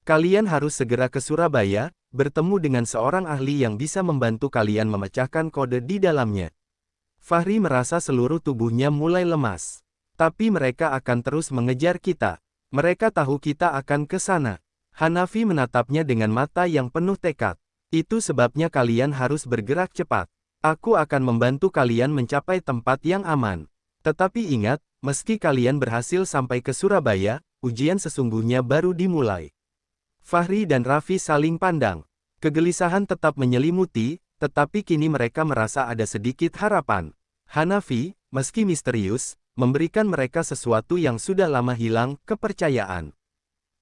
Kalian harus segera ke Surabaya, bertemu dengan seorang ahli yang bisa membantu kalian memecahkan kode di dalamnya. Fahri merasa seluruh tubuhnya mulai lemas. Tapi mereka akan terus mengejar kita. Mereka tahu kita akan ke sana. Hanafi menatapnya dengan mata yang penuh tekad. Itu sebabnya kalian harus bergerak cepat. Aku akan membantu kalian mencapai tempat yang aman. Tetapi ingat, meski kalian berhasil sampai ke Surabaya, ujian sesungguhnya baru dimulai. Fahri dan Raffi saling pandang. Kegelisahan tetap menyelimuti, tetapi kini mereka merasa ada sedikit harapan. Hanafi, meski misterius, memberikan mereka sesuatu yang sudah lama hilang, kepercayaan.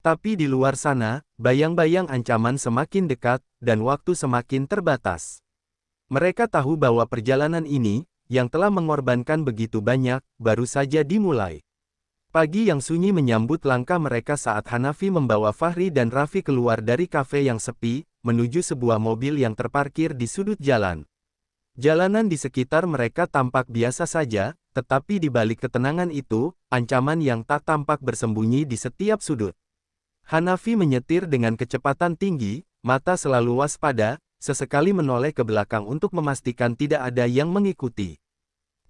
Tapi di luar sana, bayang-bayang ancaman semakin dekat, dan waktu semakin terbatas. Mereka tahu bahwa perjalanan ini, yang telah mengorbankan begitu banyak, baru saja dimulai. Pagi yang sunyi menyambut langkah mereka saat Hanafi membawa Fahri dan Raffi keluar dari kafe yang sepi, menuju sebuah mobil yang terparkir di sudut jalan. Jalanan di sekitar mereka tampak biasa saja, tetapi di balik ketenangan itu, ancaman yang tak tampak bersembunyi di setiap sudut. Hanafi menyetir dengan kecepatan tinggi, mata selalu waspada, sesekali menoleh ke belakang untuk memastikan tidak ada yang mengikuti.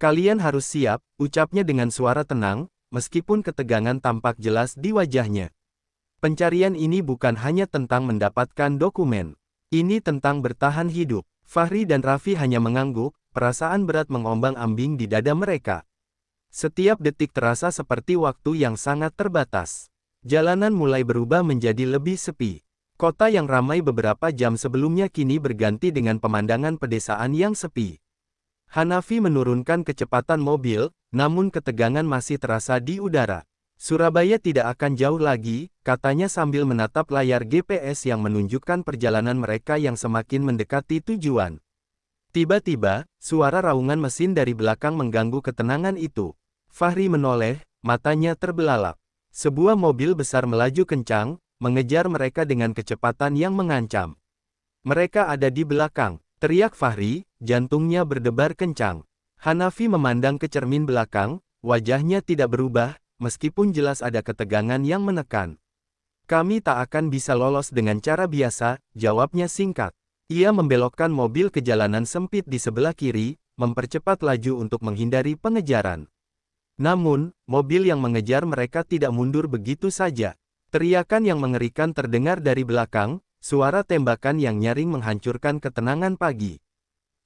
Kalian harus siap, ucapnya dengan suara tenang, meskipun ketegangan tampak jelas di wajahnya. Pencarian ini bukan hanya tentang mendapatkan dokumen. Ini tentang bertahan hidup. Fahri dan Raffi hanya mengangguk, perasaan berat mengombang-ambing di dada mereka. Setiap detik terasa seperti waktu yang sangat terbatas. Jalanan mulai berubah menjadi lebih sepi. Kota yang ramai beberapa jam sebelumnya kini berganti dengan pemandangan pedesaan yang sepi. Hanafi menurunkan kecepatan mobil, namun ketegangan masih terasa di udara. Surabaya tidak akan jauh lagi, katanya sambil menatap layar GPS yang menunjukkan perjalanan mereka yang semakin mendekati tujuan. Tiba-tiba, suara raungan mesin dari belakang mengganggu ketenangan itu. Fahri menoleh, matanya terbelalak. Sebuah mobil besar melaju kencang, mengejar mereka dengan kecepatan yang mengancam. Mereka ada di belakang, teriak Fahri, jantungnya berdebar kencang. Hanafi memandang ke cermin belakang, wajahnya tidak berubah, meskipun jelas ada ketegangan yang menekan. Kami tak akan bisa lolos dengan cara biasa, jawabnya singkat. Ia membelokkan mobil ke jalanan sempit di sebelah kiri, mempercepat laju untuk menghindari pengejaran. Namun, mobil yang mengejar mereka tidak mundur begitu saja. Teriakan yang mengerikan terdengar dari belakang, suara tembakan yang nyaring menghancurkan ketenangan pagi.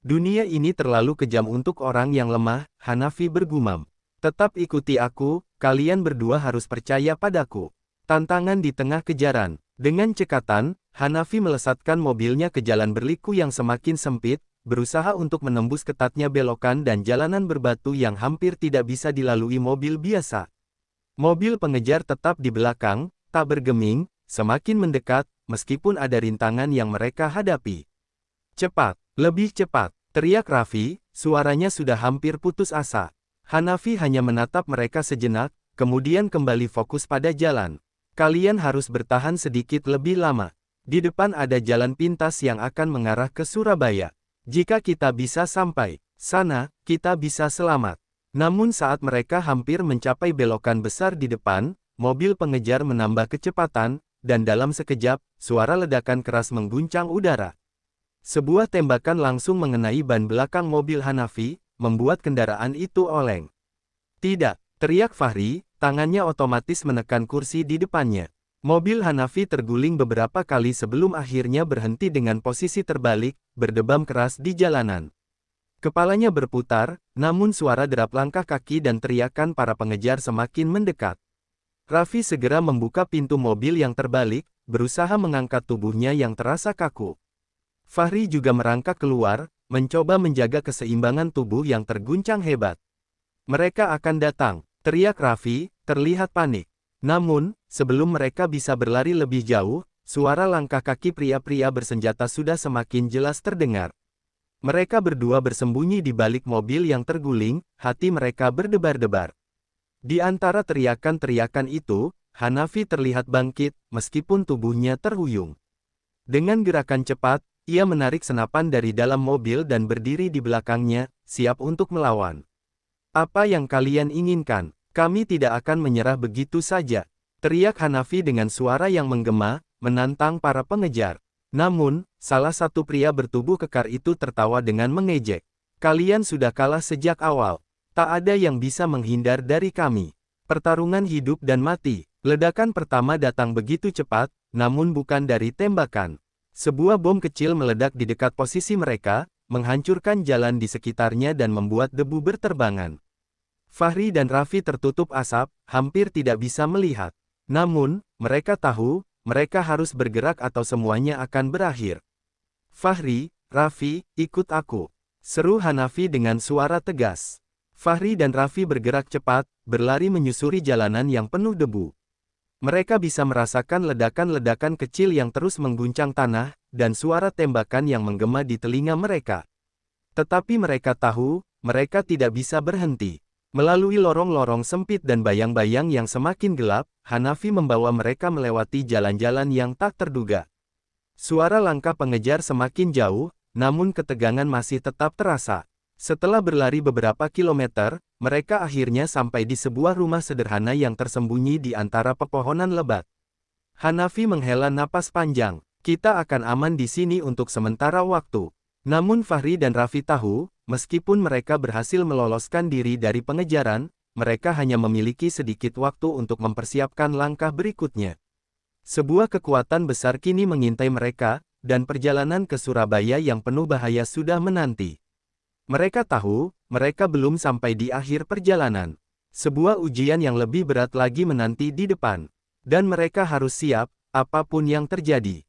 Dunia ini terlalu kejam untuk orang yang lemah, Hanafi bergumam. Tetap ikuti aku, kalian berdua harus percaya padaku. Tantangan di tengah kejaran. Dengan cekatan, Hanafi melesatkan mobilnya ke jalan berliku yang semakin sempit, berusaha untuk menembus ketatnya belokan dan jalanan berbatu yang hampir tidak bisa dilalui mobil biasa. Mobil pengejar tetap di belakang, tak bergeming, semakin mendekat, meskipun ada rintangan yang mereka hadapi. Cepat, lebih cepat, teriak Raffi, suaranya sudah hampir putus asa. Hanafi hanya menatap mereka sejenak, kemudian kembali fokus pada jalan. Kalian harus bertahan sedikit lebih lama. Di depan ada jalan pintas yang akan mengarah ke Surabaya. Jika kita bisa sampai sana, kita bisa selamat. Namun saat mereka hampir mencapai belokan besar di depan, mobil pengejar menambah kecepatan, dan dalam sekejap, suara ledakan keras mengguncang udara. Sebuah tembakan langsung mengenai ban belakang mobil Hanafi, membuat kendaraan itu oleng. Tidak, teriak Fahri, tangannya otomatis menekan kursi di depannya. Mobil Hanafi terguling beberapa kali sebelum akhirnya berhenti dengan posisi terbalik, berdebam keras di jalanan. Kepalanya berputar, namun suara derap langkah kaki dan teriakan para pengejar semakin mendekat. Raffi segera membuka pintu mobil yang terbalik, berusaha mengangkat tubuhnya yang terasa kaku. Fahri juga merangkak keluar, mencoba menjaga keseimbangan tubuh yang terguncang hebat. Mereka akan datang, teriak Raffi, terlihat panik. Namun, sebelum mereka bisa berlari lebih jauh, suara langkah kaki pria-pria bersenjata sudah semakin jelas terdengar. Mereka berdua bersembunyi di balik mobil yang terguling, hati mereka berdebar-debar. Di antara teriakan-teriakan itu, Hanafi terlihat bangkit, meskipun tubuhnya terhuyung. Dengan gerakan cepat, ia menarik senapan dari dalam mobil dan berdiri di belakangnya, siap untuk melawan. Apa yang kalian inginkan? Kami tidak akan menyerah begitu saja, teriak Hanafi dengan suara yang menggema, menantang para pengejar. Namun, salah satu pria bertubuh kekar itu tertawa dengan mengejek. Kalian sudah kalah sejak awal. Tak ada yang bisa menghindar dari kami. Pertarungan hidup dan mati. Ledakan pertama datang begitu cepat, namun bukan dari tembakan. Sebuah bom kecil meledak di dekat posisi mereka, menghancurkan jalan di sekitarnya dan membuat debu berterbangan. Fahri dan Raffi tertutup asap, hampir tidak bisa melihat. Namun, mereka tahu, mereka harus bergerak atau semuanya akan berakhir. Fahri, Raffi, ikut aku, seru Hanafi dengan suara tegas. Fahri dan Raffi bergerak cepat, berlari menyusuri jalanan yang penuh debu. Mereka bisa merasakan ledakan-ledakan kecil yang terus mengguncang tanah, dan suara tembakan yang menggema di telinga mereka. Tetapi mereka tahu, mereka tidak bisa berhenti. Melalui lorong-lorong sempit dan bayang-bayang yang semakin gelap, Hanafi membawa mereka melewati jalan-jalan yang tak terduga. Suara langkah pengejar semakin jauh, namun ketegangan masih tetap terasa. Setelah berlari beberapa kilometer, mereka akhirnya sampai di sebuah rumah sederhana yang tersembunyi di antara pepohonan lebat. Hanafi menghela napas panjang. Kita akan aman di sini untuk sementara waktu. Namun Fahri dan Raffi tahu, meskipun mereka berhasil meloloskan diri dari pengejaran, mereka hanya memiliki sedikit waktu untuk mempersiapkan langkah berikutnya. Sebuah kekuatan besar kini mengintai mereka, dan perjalanan ke Surabaya yang penuh bahaya sudah menanti. Mereka tahu, mereka belum sampai di akhir perjalanan. Sebuah ujian yang lebih berat lagi menanti di depan. Dan mereka harus siap, apapun yang terjadi.